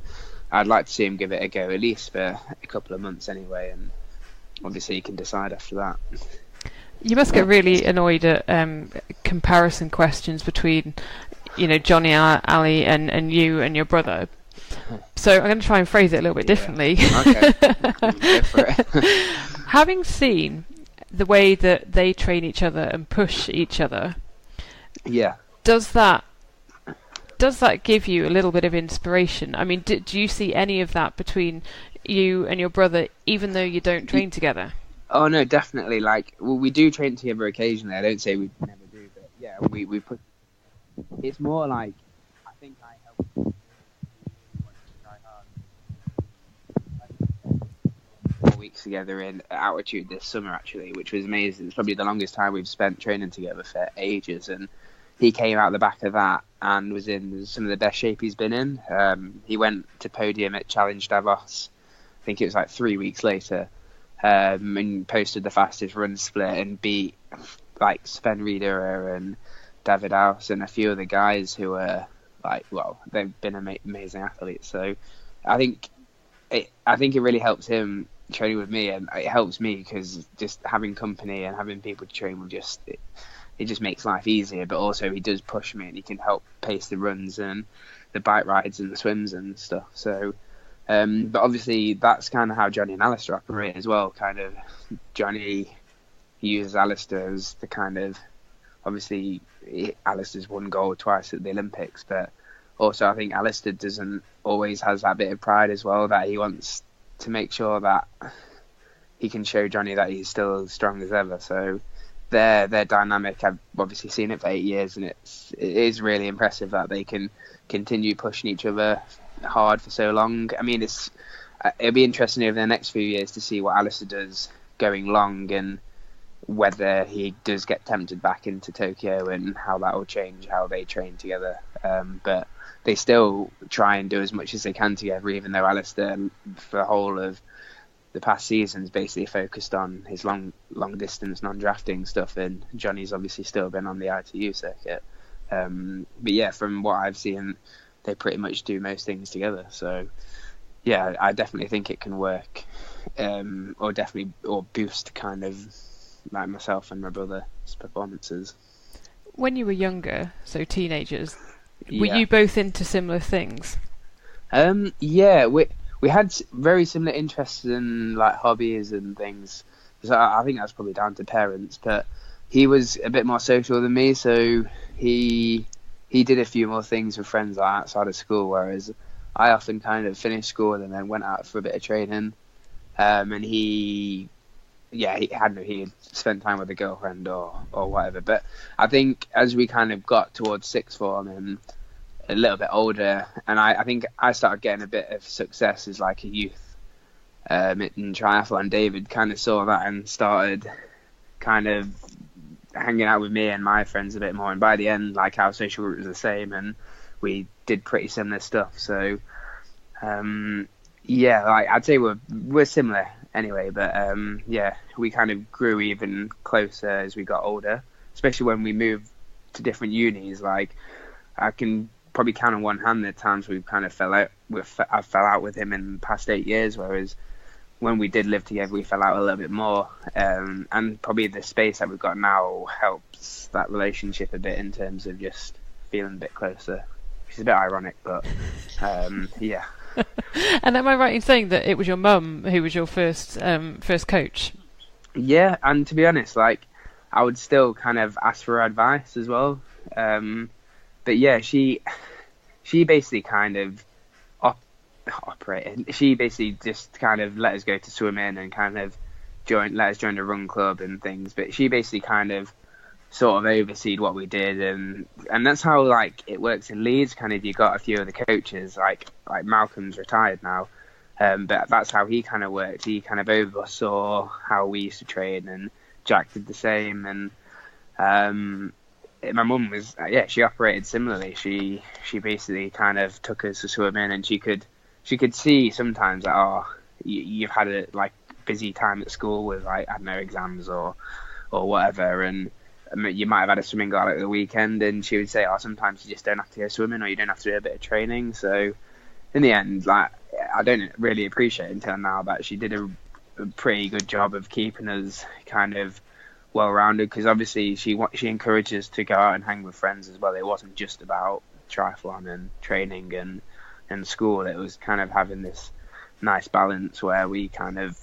I'd like to see him give it a go at least for a couple of months anyway, and obviously you can decide after that. You must get really annoyed at comparison questions between, Johnny, Ali, and you and your brother. So I'm going to try and phrase it a little bit differently. Okay. Go for it. Having seen the way that they train each other and push each other, yeah, does that give you a little bit of inspiration? I mean, do you see any of that between you and your brother, even though you don't train together? Oh no, definitely. Like, well, we do train together occasionally. I don't say we never do, but yeah, we put. It's more like I think I help. 4 weeks together in altitude this summer actually, which was amazing. It's probably the longest time we've spent training together for ages, and he came out the back of that and was in some of the best shape he's been in. He went to podium at Challenge Davos, I think it was like 3 weeks later, and posted the fastest run split and beat like Sven Riederer and David House and a few other guys who were like, well, they've been amazing athletes. So I think it really helps him training with me, and it helps me because just having company and having people to train with it just makes life easier. But also he does push me, and he can help pace the runs and the bike rides and the swims and stuff. So but obviously that's kind of how Johnny and Alistair operate as well. Kind of Johnny uses Alistair as the kind of, obviously Alistair's won gold twice at the Olympics, but also I think Alistair doesn't always has that bit of pride as well, that he wants to make sure that he can show Johnny that he's still as strong as ever. So their dynamic, I've obviously seen it for 8 years, and it is really impressive that they can continue pushing each other hard for so long. I mean, it'll be interesting over the next few years to see what Alistair does going long, and whether he does get tempted back into Tokyo, and how that will change how they train together. But they still try and do as much as they can together, even though Alistair, for the whole of the past season's basically focused on his long distance non-drafting stuff, and Johnny's obviously still been on the ITU circuit. But yeah, from what I've seen, they pretty much do most things together. So yeah, I definitely think it can work, or boost kind of like myself and my brother's performances. When you were younger, so teenagers, were you both into similar things? Yeah, we had very similar interests in like hobbies and things. So I think that's probably down to parents, but he was a bit more social than me, so he did a few more things with friends outside of school, whereas I often kind of finished school and then went out for a bit of training. And he'd spend time with a girlfriend or whatever. But I think as we kind of got towards sixth form and a little bit older, and I think I started getting a bit of success as like a youth in triathlon, David kind of saw that and started kind of hanging out with me and my friends a bit more. And by the end, like our social group was the same, and we did pretty similar stuff. So Yeah, like I'd say we're similar anyway, but yeah, we kind of grew even closer as we got older, especially when we moved to different unis. Like I can probably count on one hand the times we've kind of I fell out with him in the past 8 years, whereas when we did live together, we fell out a little bit more. And probably the space that we've got now helps that relationship a bit in terms of just feeling a bit closer, which is a bit ironic, but yeah. And am I right in saying that it was your mum who was your first coach? Yeah, and to be honest, like I would still kind of ask for advice as well. But yeah, she basically kind of operated. She basically just kind of let us go to swimming and kind of let us join the run club and things. But she basically kind of sort of overseed what we did, and that's how like it works in Leeds. Kind of you got a few of the coaches, like Malcolm's retired now, but that's how he kind of worked. He kind of oversaw how we used to train, and Jack did the same. And my mum was she operated similarly. She basically kind of took us to swimming, and she could see sometimes that you've had a like busy time at school with like I don't know exams or whatever, and you might have had a swimming goal at the weekend, and she would say, sometimes you just don't have to go swimming, or you don't have to do a bit of training. So in the end, like I don't really appreciate it until now, but she did a pretty good job of keeping us kind of well-rounded, because obviously she encouraged us to go out and hang with friends as well. It wasn't just about triathlon and training and school. It was kind of having this nice balance where we kind of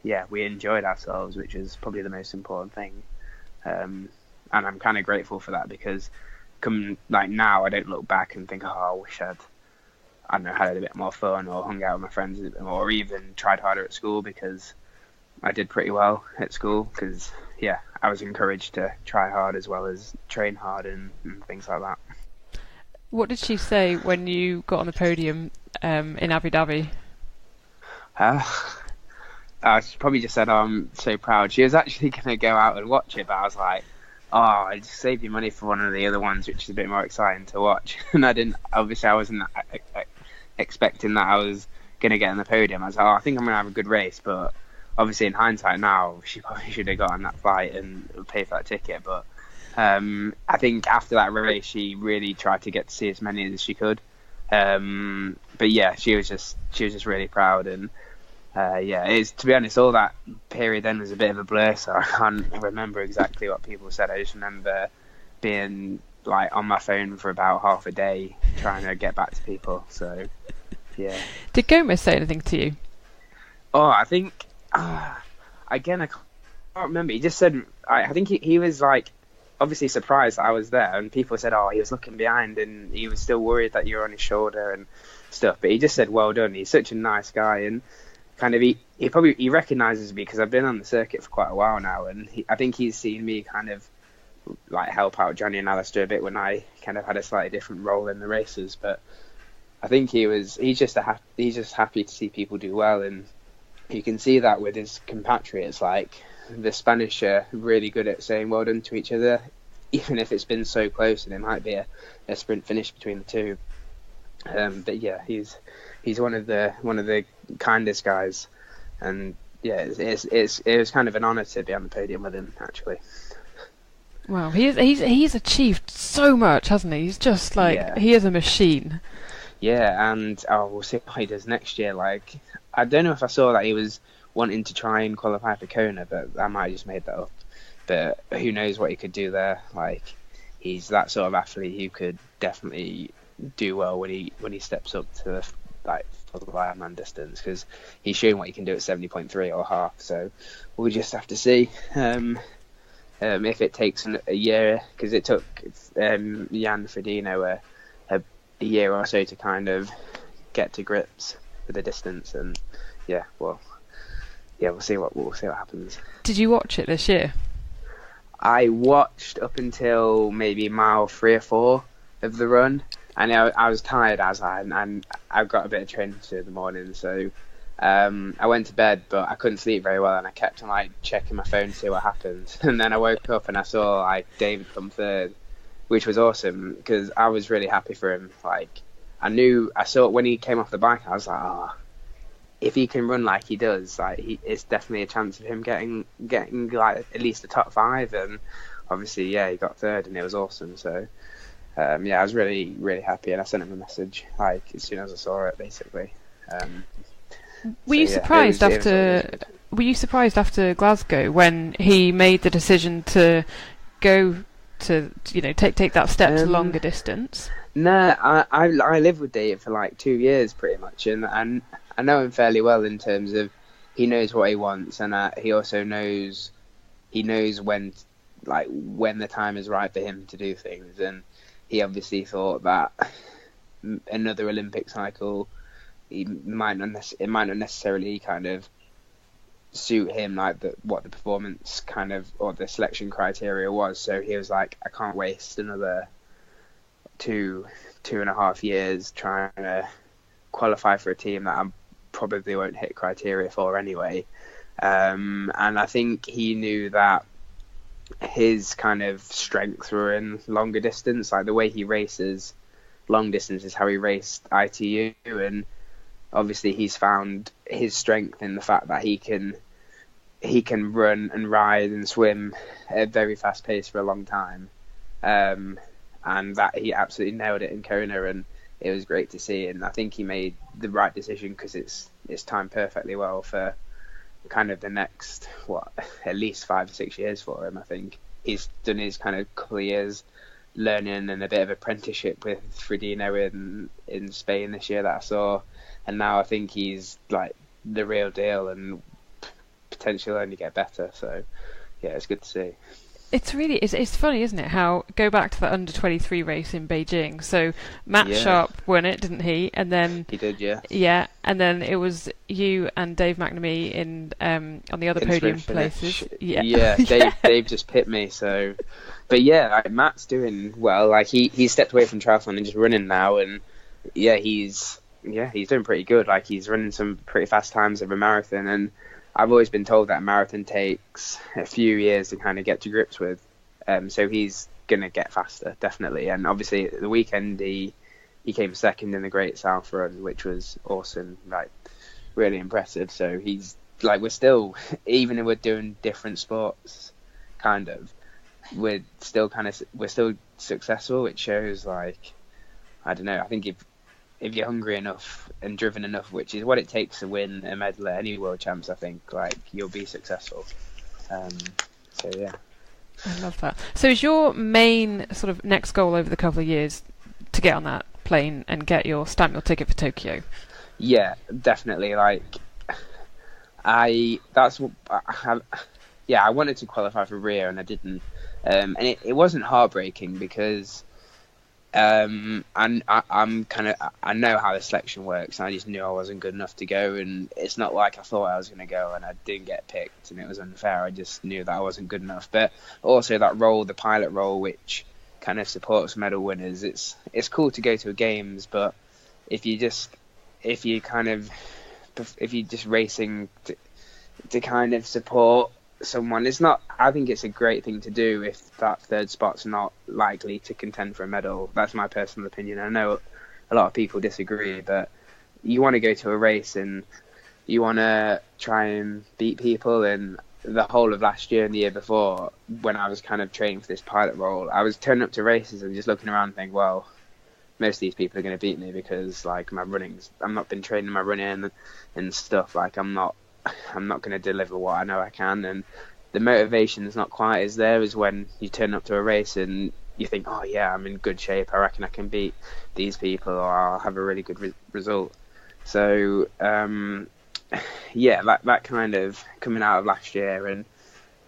we enjoyed ourselves, which is probably the most important thing. And I'm kind of grateful for that, because now I don't look back and think, I wish I don't know, had a bit more fun or hung out with my friends a bit more, or even tried harder at school, because I did pretty well at school, because I was encouraged to try hard as well as train hard and things like that. What did she say when you got on the podium in Abu Dhabi? She probably just said, I'm so proud. She was actually going to go out and watch it, but I was like, I just saved you money for one of the other ones, which is a bit more exciting to watch. And I wasn't expecting that I was going to get on the podium. I was like, I think I'm going to have a good race, but obviously in hindsight now, she probably should have got on that flight and paid for that ticket. But I think after that race, she really tried to get to see as many as she could. But yeah, she was just really proud. And to be honest, all that period then was a bit of a blur, so I can't remember exactly what people said. I just remember being like on my phone for about half a day trying to get back to people. So yeah. Did Gomez say anything to you? I think again, I can't remember. He just said, I think he was like obviously surprised that I was there, and people said, he was looking behind and he was still worried that you were on his shoulder and stuff, but he just said, well done. He's such a nice guy, and kind of he recognises me because I've been on the circuit for quite a while now, and I think he's seen me kind of like help out Johnny and Alistair a bit when I kind of had a slightly different role in the races. But I think he's just happy to see people do well, and you can see that with his compatriots. Like the Spanish are really good at saying well done to each other, even if it's been so close and it might be a sprint finish between the two. But yeah, he's one of the kindest guys, and it was kind of an honour to be on the podium with him, actually. Wow, he's achieved so much, hasn't he? He's just like he is a machine. Yeah, and we'll see what he does next year. Like I don't know if I saw that he was wanting to try and qualify for Kona, but I might have just made that up. But who knows what he could do there? Like he's that sort of athlete who could definitely do well when he steps up to like for the Ironman distance, because he's showing what he can do at 70.3 or half. So we'll just have to see if it takes a year, because it took Jan Frodeno a year or so to kind of get to grips with the distance, and we'll see what happens. Did you watch it this year? I watched up until maybe mile 3 or 4 of the run, and I was tired and I got a bit of training to do in the morning, so I went to bed, but I couldn't sleep very well, and I kept on like checking my phone to see what happened. And then I woke up and I saw like David come third, which was awesome, because I was really happy for him. Like I saw it when he came off the bike. I was like, if he can run like he does, like it's definitely a chance of him getting like at least the top 5. And obviously, yeah, he got 3rd, and it was awesome. So I was really, really happy, and I sent him a message like as soon as I saw it, basically. Were you surprised after Glasgow when he made the decision to go to take that step to longer distance? No, I lived with Dave for like 2 years pretty much, and I know him fairly well in terms of he knows what he wants, and he also knows when the time is right for him to do things. And he obviously thought that another Olympic cycle, it might not necessarily kind of suit him, like what the performance kind of or the selection criteria was. So he was like, I can't waste another 2.5 years trying to qualify for a team that I probably won't hit criteria for anyway. And I think he knew that his kind of strengths were in longer distance, like the way he races long distance is how he raced ITU, and obviously he's found his strength in the fact that he can run and ride and swim at a very fast pace for a long time, and that he absolutely nailed it in Kona, and it was great to see. And I think he made the right decision because it's timed perfectly well for kind of the next at least 5 or 6 years for him. I think he's done his kind of couple of years learning and a bit of apprenticeship with Frodeno in Spain this year that I saw, and now I think he's like the real deal and potentially only get better. So yeah, it's good to see. It's funny, isn't it, how go back to the under-23 race in Beijing. So Matt Sharp won it, didn't he? And then he did, yeah. Yeah, and then it was you and Dave McNamee in on the other podium places. Yeah, Dave just pipped me. So, but yeah, like, Matt's doing well. Like he stepped away from triathlon and just running now, and he's doing pretty good. Like he's running some pretty fast times of a marathon, and I've always been told that a marathon takes a few years to kind of get to grips with. So he's going to get faster, definitely. And obviously, the weekend, he came second in the Great South Run, which was awesome, like, really impressive. So he's, like, we're still, even if we're doing different sports, kind of, we're still successful, which shows, like, I don't know, I think if you're hungry enough and driven enough, which is what it takes to win a medal at any World Champs, I think, like, you'll be successful. So yeah. I love that. So is your main sort of next goal over the couple of years to get on that plane and stamp your ticket for Tokyo? Yeah, definitely. Like, I wanted to qualify for Rio and I didn't. And it wasn't heartbreaking because I know how the selection works, and I just knew I wasn't good enough to go, and it's not like I thought I was going to go and I didn't get picked and it was unfair. I just knew that I wasn't good enough. But also that role, the pilot role, which kind of supports medal winners, it's cool to go to a games, but if you're just racing to kind of support someone, I think it's a great thing to do if that third spot's not likely to contend for a medal. That's my personal opinion. I know a lot of people disagree, but you want to go to a race and you want to try and beat people. And the whole of last year and the year before, when I was kind of training for this pilot role, I was turning up to races and just looking around and thinking, well, most of these people are going to beat me because, like, my running's, I'm not been training my running and stuff. Like, I'm not going to deliver what I know I can, and the motivation is not quite as there as when you turn up to a race and you think, oh yeah, I'm in good shape, I reckon I can beat these people, or I'll have a really good result. So that kind of coming out of last year and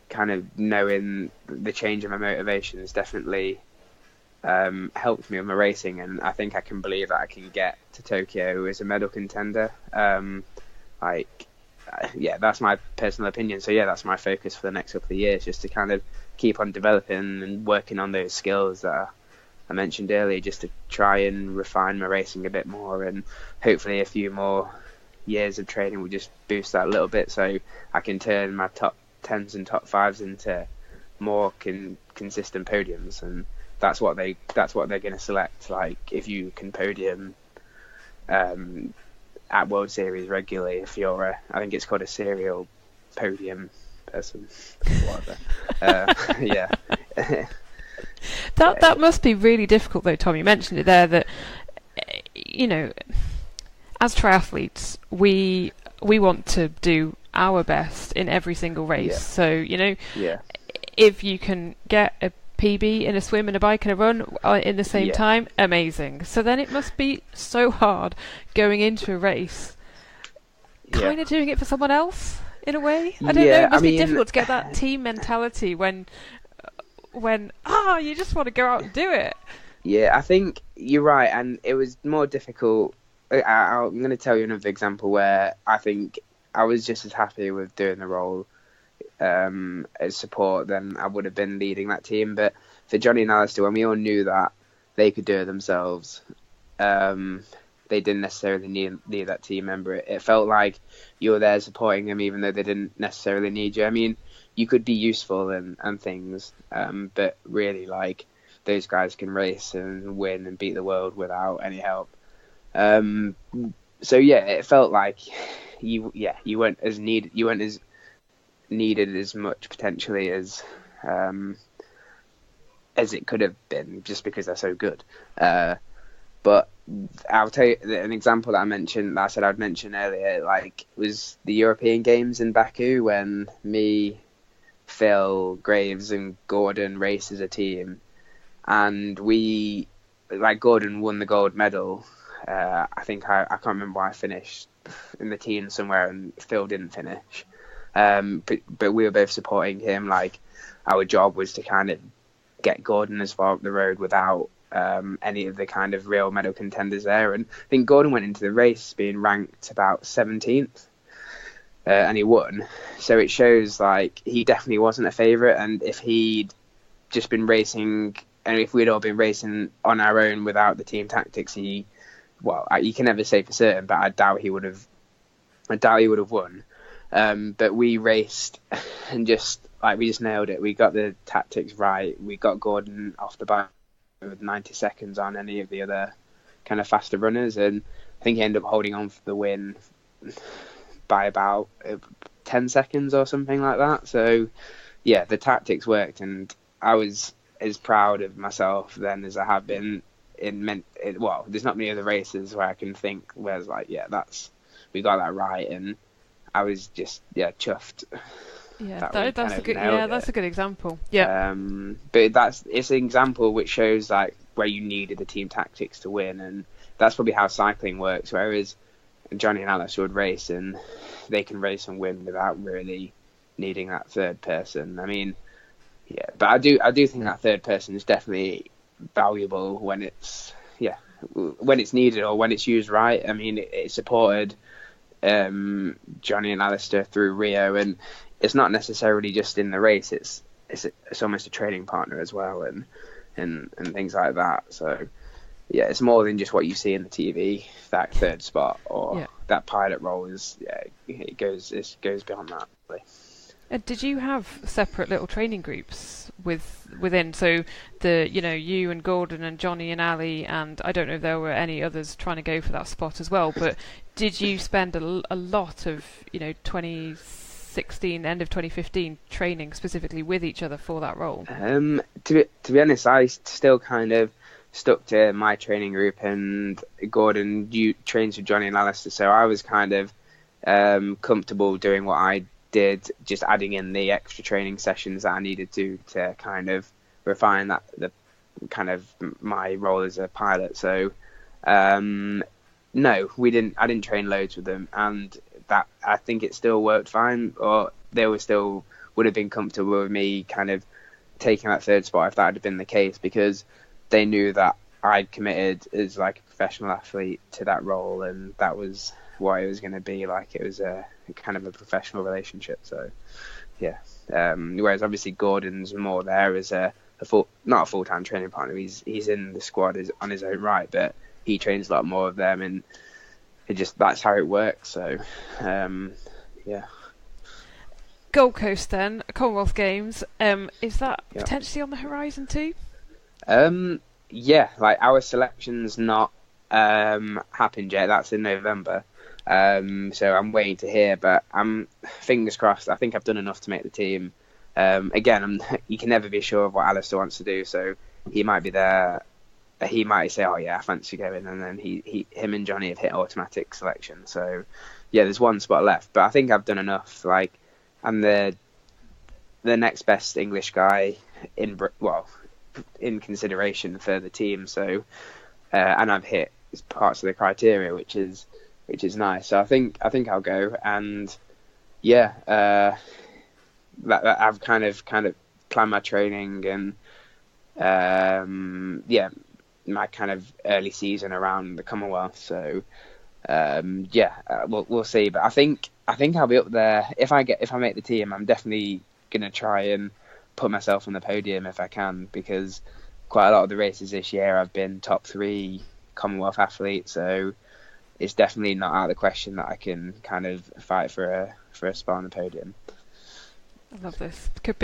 kind of knowing the change in my motivation has definitely helped me with my racing, and I think I can believe that I can get to Tokyo as a medal contender. That's my personal opinion. So yeah, that's my focus for the next couple of years, just to kind of keep on developing and working on those skills that I mentioned earlier, just to try and refine my racing a bit more, and hopefully a few more years of training will just boost that a little bit, so I can turn my top 10s and top 5s into more consistent podiums. And that's what they're going to select. Like, if you can podium at World Series regularly. If you're, I think it's called a serial podium person, whatever. Yeah. That must be really difficult, though, Tom. You mentioned it there that, you know, as triathletes, we want to do our best in every single race. Yeah. So, you know, if you can get a PB in a swim and a bike and a run in the same time, amazing. So then it must be so hard going into a race, kind of doing it for someone else in a way. I don't know. It must be difficult to get that team mentality when you just want to go out and do it. Yeah, I think you're right, and it was more difficult. I'm going to tell you another example where I think I was just as happy with doing the role as support than I would have been leading that team. But for Johnny and Alistair, when we all knew that they could do it themselves, they didn't necessarily need that team member. It felt like you were there supporting them even though they didn't necessarily need you. I mean, you could be useful and things, but really, like, those guys can race and win and beat the world without any help. So yeah, it felt like you weren't as needed. You weren't as needed as much potentially as it could have been, just because they're so good. But I'll tell you an example that I said I'd mention earlier. Like, was the European Games in Baku when me, Phil, Graves, and Gordon raced as a team, and Gordon won the gold medal. I think I can't remember why I finished in the team somewhere, and Phil didn't finish. But we were both supporting him. Like, our job was to kind of get Gordon as far up the road without any of the kind of real medal contenders there. And I think Gordon went into the race being ranked about 17th, and he won. So it shows, like, he definitely wasn't a favourite. And if he'd just been racing, and if we'd all been racing on our own without the team tactics, you can never say for certain, but I doubt he would have won. But we raced and we just nailed it. We got the tactics right. We got Gordon off the bike with 90 seconds on any of the other kind of faster runners, and I think he ended up holding on for the win by about 10 seconds or something like that. So yeah, the tactics worked, and I was as proud of myself then as I have been there's not many other races where I can think where it's like, we got that right, and I was just chuffed. Yeah, that's a good example. Yeah. But it's an example which shows, like, where you needed the team tactics to win, and that's probably how cycling works. Whereas Johnny and Alice would race, and they can race and win without really needing that third person. I mean, yeah, but I do think that third person is definitely valuable when it's needed or when it's used right. I mean, it supported Johnny and Alistair through Rio, and it's not necessarily just in the race. It's almost a training partner as well, and things like that. So yeah, it's more than just what you see in the TV. That third spot or that pilot role it goes beyond that, really. Did you have separate little training groups within? So you and Gordon and Johnny and Ali, and I don't know if there were any others trying to go for that spot as well. But did you spend a lot of 2016, end of 2015, training specifically with each other for that role? To be honest, I still kind of stuck to my training group, and Gordon trains with Johnny and Alistair, so I was kind of comfortable doing what I did, just adding in the extra training sessions that I needed to kind of refine the kind of my role as a pilot. So no, I didn't train loads with them, and that I think it still worked fine, or they would have been comfortable with me kind of taking that third spot if that had been the case, because they knew that I'd committed as like a professional athlete to that role, and that was what it was going to be. Like, it was a kind of a professional relationship. So yeah, whereas obviously Gordon's more there as not a full-time training partner. He's in the squad on his own right, but he trains a lot more of them, and that's how it works. So yeah. Gold Coast then, Commonwealth Games, is that potentially on the horizon too? Yeah, like, our selection's not happened yet. That's in November. So I'm waiting to hear, but I'm fingers crossed. I think I've done enough to make the team. Again, you can never be sure of what Alistair wants to do, so he might be there. He might say, "Oh yeah, I fancy going," and then him and Johnny have hit automatic selection. So yeah, there's one spot left, but I think I've done enough. Like, I'm the next best English guy in consideration for the team. So and I've hit parts of the criteria, which is nice. So I think I'll go, and yeah, that I've kind of planned my training and my kind of early season around the Commonwealth. So we'll see. But I think I'll be up there if I make the team. I'm definitely gonna try and put myself on the podium if I can, because quite a lot of the races this year I've been top 3 Commonwealth athlete, so it's definitely not out of the question that I can kind of fight for a spot on the podium. I love this. Could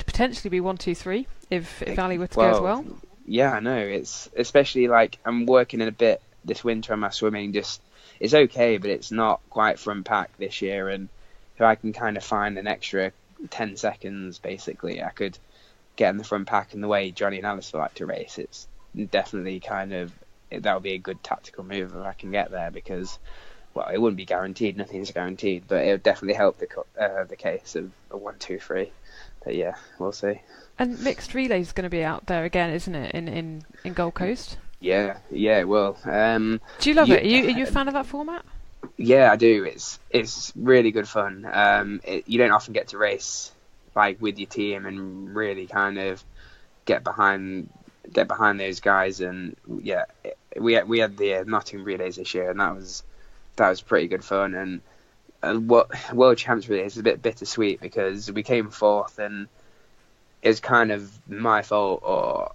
potentially be 1, 2, 3 if Ali were to go as well. Yeah, I know. It's especially like I'm working in a bit this winter on my swimming. Just it's okay, but it's not quite front pack this year. And if I can kind of find an extra 10 seconds, basically, I could get in the front pack. And the way Johnny and Alistair like to race, it's definitely that would be a good tactical move if I can get there, because, well, it wouldn't be guaranteed. Nothing's guaranteed, but it would definitely help the case of a 1, 2, 3. But yeah, we'll see. And mixed relay is going to be out there again, isn't it, in Gold Coast? Yeah, it will. Do you love it? Are you a fan of that format? Yeah, I do. It's really good fun. You don't often get to race like with your team and really kind of get behind those guys. And yeah, we had the Nottingham relays this year, and that was pretty good fun. And what World Champs really is a bit bittersweet, because we came 4th, and it's kind of my fault, or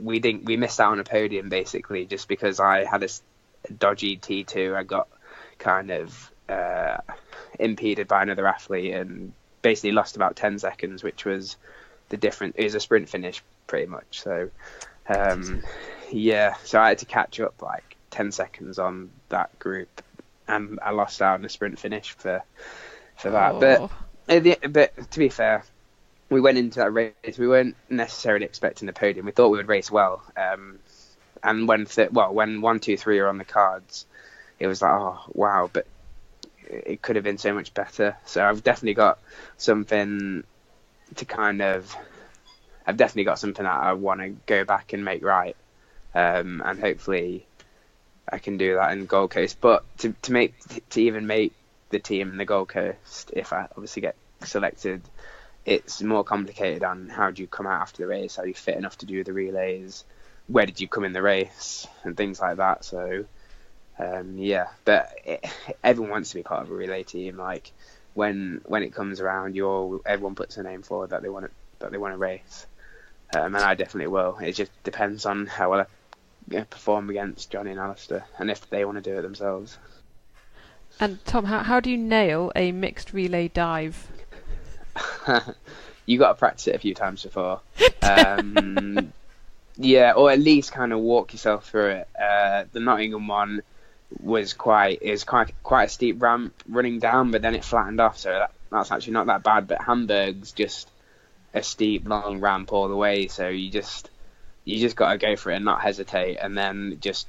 we missed out on a podium basically just because I had a dodgy T2. I got kind of impeded by another athlete and basically lost about 10 seconds, which was the difference. It was a sprint finish pretty much. So so I had to catch up like 10 seconds on that group, and I lost out on the sprint finish for that. But to be fair, we went into that race, we weren't necessarily expecting the podium. We thought we would race well. And when 1, 2, 3 are on the cards, it was like, oh, wow, but it could have been so much better. So I've definitely got something that I want to go back and make right. And hopefully I can do that in Gold Coast. But to even make the team in the Gold Coast, if I obviously get selected, it's more complicated on how do you come out after the race, are you fit enough to do the relays, where did you come in the race, and things like that. So but everyone wants to be part of a relay team. Like when it comes around, everyone puts a name forward that they want to race, and I definitely will. It just depends on how well I perform against Johnny and Alistair, and if they want to do it themselves. And Tom, how do you nail a mixed relay dive? You got to practice it a few times before. Yeah, or at least kind of walk yourself through it. The Nottingham one was quite a steep ramp running down, but then it flattened off, so that's actually not that bad. But Hamburg's just a steep, long ramp all the way, so you just got to go for it and not hesitate, and then just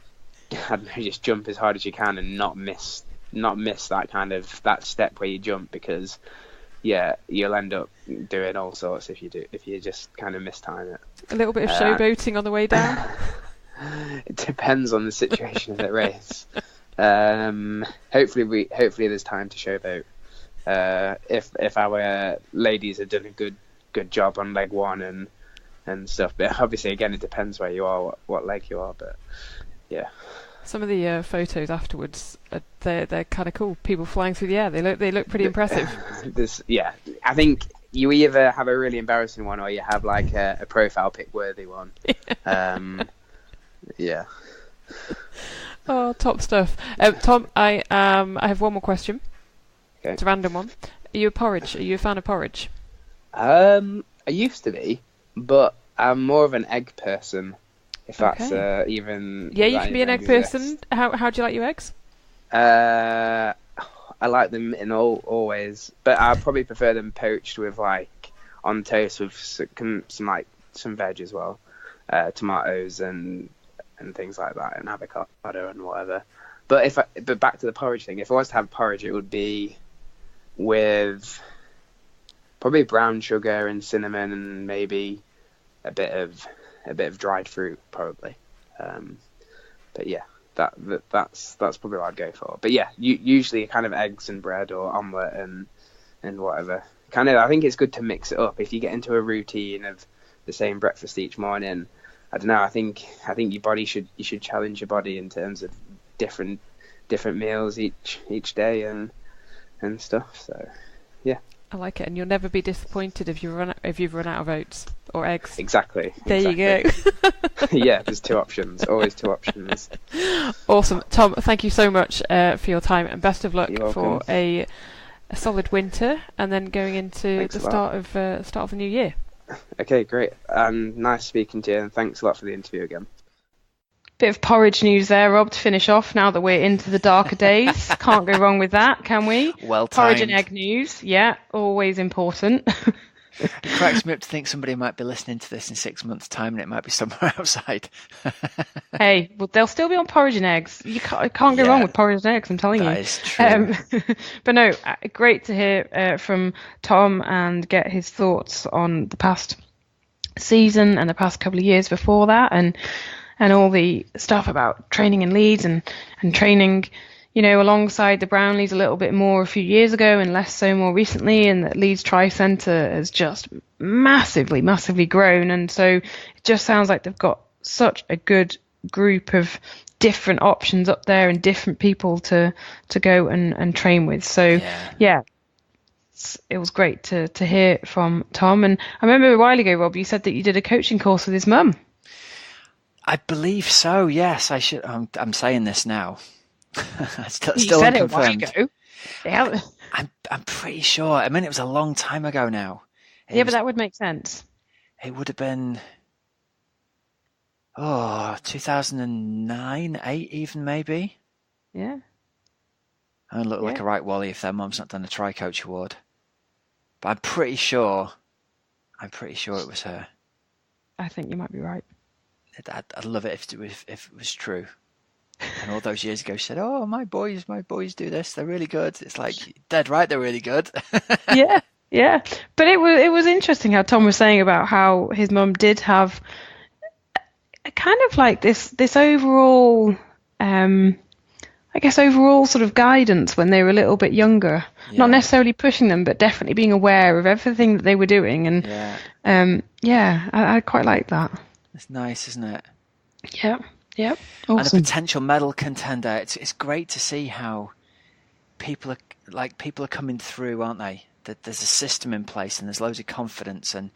jump as hard as you can and not miss that step where you jump, because you'll end up doing all sorts if you just kind of mistime it. A little bit of showboating on the way down. It depends on the situation of the race. Hopefully there's time to showboat. If our ladies have done a good job on leg 1 and stuff, but obviously again it depends where you are, what leg you are. But yeah. Some of the photos afterwards, they're kind of cool. People flying through the air. They look pretty impressive. I think you either have a really embarrassing one or you have like a profile pic worthy one. Yeah. Oh, top stuff. Tom, I have one more question. Okay. It's a random one. Are you a fan of porridge? I used to be, but I'm more of an egg person. if that's even. Yeah, you can be an egg person. How do you like your eggs? I like them in all ways, but I probably prefer them poached with like on toast with some veg as well, tomatoes and things like that, and avocado and whatever. But back to the porridge thing. If I was to have porridge, it would be with probably brown sugar and cinnamon and maybe a bit of dried fruit, probably. But yeah, that's probably what I'd go for. But yeah, usually kind of eggs and bread or omelette and whatever. Kind of, I think it's good to mix it up. If you get into a routine of the same breakfast each morning, I don't know. I think your body should challenge your body in terms of different meals each day and stuff. So yeah, I like it, and you'll never be disappointed if you've run out of oats or eggs. Exactly. You go. Yeah, there's always two options. Awesome, Tom. Thank you so much for your time, and best of luck for a solid winter, and then going into the start of the new year. Okay, great. Nice speaking to you, and thanks a lot for the interview again. Bit of porridge news there, Rob, to finish off now that we're into the darker days. Can't go wrong with that, can we? Well timed. Porridge and egg news, yeah, always important. It cracks me up to think somebody might be listening to this in 6 months' time and it might be somewhere outside. Hey, well, they'll still be on porridge and eggs. You can't go wrong with porridge and eggs, I'm telling you. That is true. But no, great to hear from Tom and get his thoughts on the past season and the past couple of years before that, and all the stuff about training in Leeds and training, alongside the Brownlees a little bit more a few years ago and less so more recently, and that Leeds Tri Centre has just massively, massively grown. And so it just sounds like they've got such a good group of different options up there and different people to go and train with. So yeah. It was great to hear from Tom. And I remember a while ago, Rob, you said that you did a coaching course with his mum. I believe so, yes. I should. I'm saying this now. Still said unconfirmed. It a while ago. Yeah. I'm pretty sure. I mean, it was a long time ago now. But that would make sense. It would have been 2009, 8 even maybe. Yeah. I look like a right wally if their mum's not done a Tri Coach Award. But I'm pretty sure it was her. I think you might be right. I'd love it if it was true. And all those years ago, she said, "Oh, my boys do this. They're really good." It's like, dead right, they're really good. Yeah. But it was interesting how Tom was saying about how his mum did have a kind of like this overall, overall sort of guidance when they were a little bit younger. Yeah. Not necessarily pushing them, but definitely being aware of everything that they were doing. And I quite like that. It's nice, isn't it? Yeah. Awesome. And a potential medal contender. It's great to see how people are coming through, aren't they? That there's a system in place and there's loads of confidence, and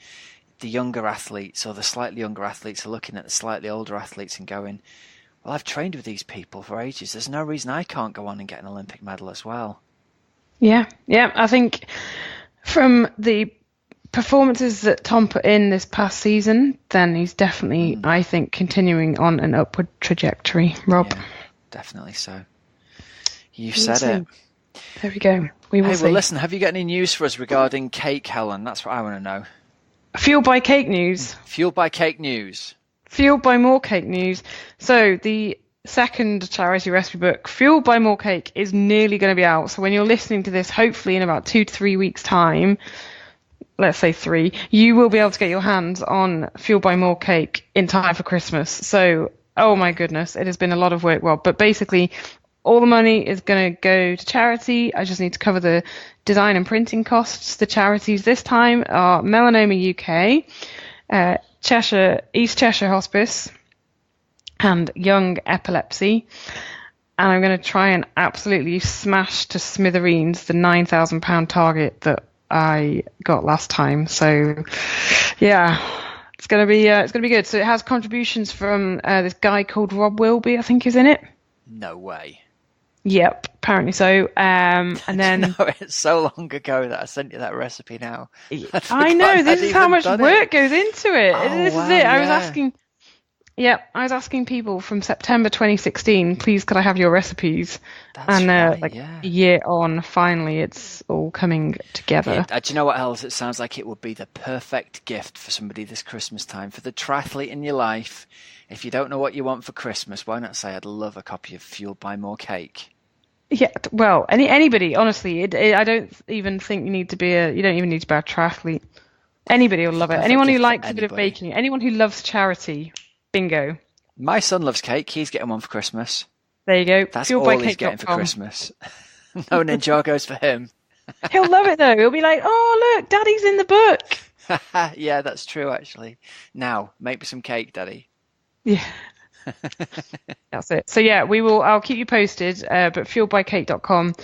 the younger athletes or the slightly younger athletes are looking at the slightly older athletes and going, "Well, I've trained with these people for ages. There's no reason I can't go on and get an Olympic medal as well." Yeah. I think from the performances that Tom put in this past season, then he's definitely, I think, continuing on an upward trajectory, Rob. Yeah, definitely so. You've said it. There we go. We will see. Well, listen, have you got any news for us regarding cake, Helen? That's what I want to know. Fueled by cake news. Fueled by cake news. Fueled by more cake news. So the second charity recipe book, Fueled by More Cake, is nearly going to be out. So when you're listening to this, hopefully in about 2 to 3 weeks' time, let's say 3, you will be able to get your hands on Fueled by More Cake in time for Christmas. So, oh my goodness, it has been a lot of work, Rob. But basically, all the money is going to go to charity. I just need to cover the design and printing costs. The charities this time are Melanoma UK, East Cheshire Hospice, and Young Epilepsy. And I'm going to try and absolutely smash to smithereens the £9,000 target that I got last time. So yeah, it's gonna be good. So it has contributions from this guy called Rob Wilby, I think is in it. No way. Yep, apparently so. And then no, it's so long ago that I sent you that recipe now. I know, this is how much work goes into it. This is it. I was Yeah, I was asking people from September 2016, please could I have your recipes? That's right, a year on, finally it's all coming together. Do you know what else? It sounds like it would be the perfect gift for somebody this Christmas time, for the triathlete in your life. If you don't know what you want for Christmas, why not say, I'd love a copy of Fueled by More cake? Yeah, well, anybody, honestly, I don't even think you don't even need to be a triathlete. Anybody will love it. Anyone who likes a bit of baking, anyone who loves charity, bingo. My son loves cake. He's getting one for Christmas. There you go. That's all he's getting for Christmas. No Ninjagos for him. He'll love it though. He'll be like, oh, look, Daddy's in the book. Yeah, that's true, actually. Now, make me some cake, Daddy. Yeah. That's it. So yeah, I'll keep you posted, but fueledbycake.com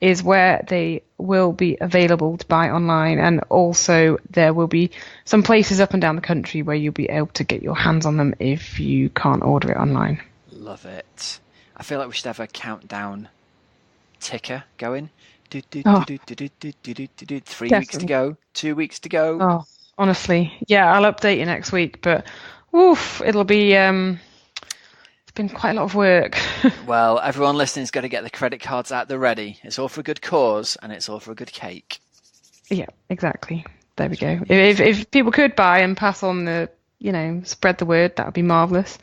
is where they will be available to buy online, and also there will be some places up and down the country where you'll be able to get your hands on them if you can't order it online. Love it. I feel like we should have a countdown ticker going. 3 weeks to go, 2 weeks to go. Oh, honestly, yeah, I'll update you next week, but it'll be it's been quite a lot of work. Well, everyone listening's got to get the credit cards out there ready. It's all for a good cause, and it's all for a good cake. Yeah, exactly. There we go. If people could buy and pass on the, spread the word, that would be marvellous.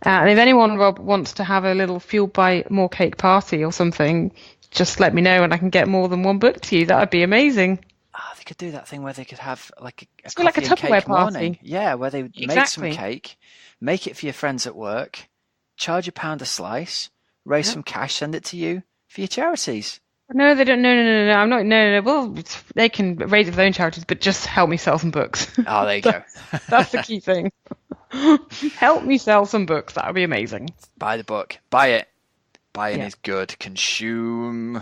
And if anyone, Rob, wants to have a little Fueled by More cake party or something, just let me know and I can get more than one book to you. That would be amazing. Oh, they could do that thing where they could have like a Tupperware party. Morning. Yeah, where they would make some cake, make it for your friends at work, charge £1 a slice, raise some cash, send it to you for your charities. No, they don't. No. I'm not. No. Well, they can raise it for their own charities, but just help me sell some books. Oh, there you go. That's the key thing. Help me sell some books. That would be amazing. Buy the book. Buy it. Buying is good. Consume.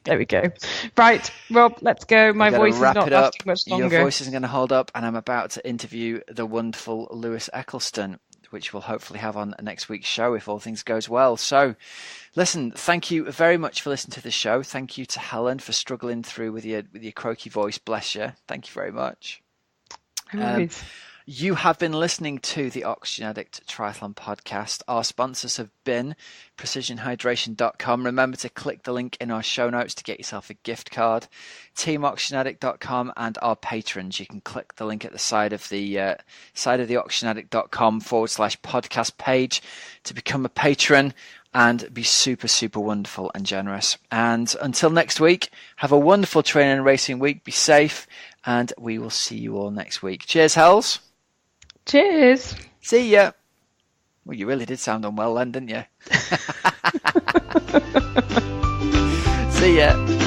There we go. Right, Rob, let's go. My voice is not lasting much longer. Your voice isn't going to hold up, and I'm about to interview the wonderful Lewis Eccleston, which we'll hopefully have on next week's show if all things goes well. So, listen, thank you very much for listening to the show. Thank you to Helen for struggling through with your croaky voice. Bless you. Thank you very much. You have been listening to the Oxygenaddict Triathlon Podcast. Our sponsors have been precisionhydration.com. Remember to click the link in our show notes to get yourself a gift card. teamoxygenaddict.com and our patrons. You can click the link at the side of the oxygenaddict.com/podcast page to become a patron and be super, super wonderful and generous. And until next week, have a wonderful training and racing week. Be safe, and we will see you all next week. Cheers, Hells. Cheers. See ya. Well, you really did sound unwell then, didn't you? See ya.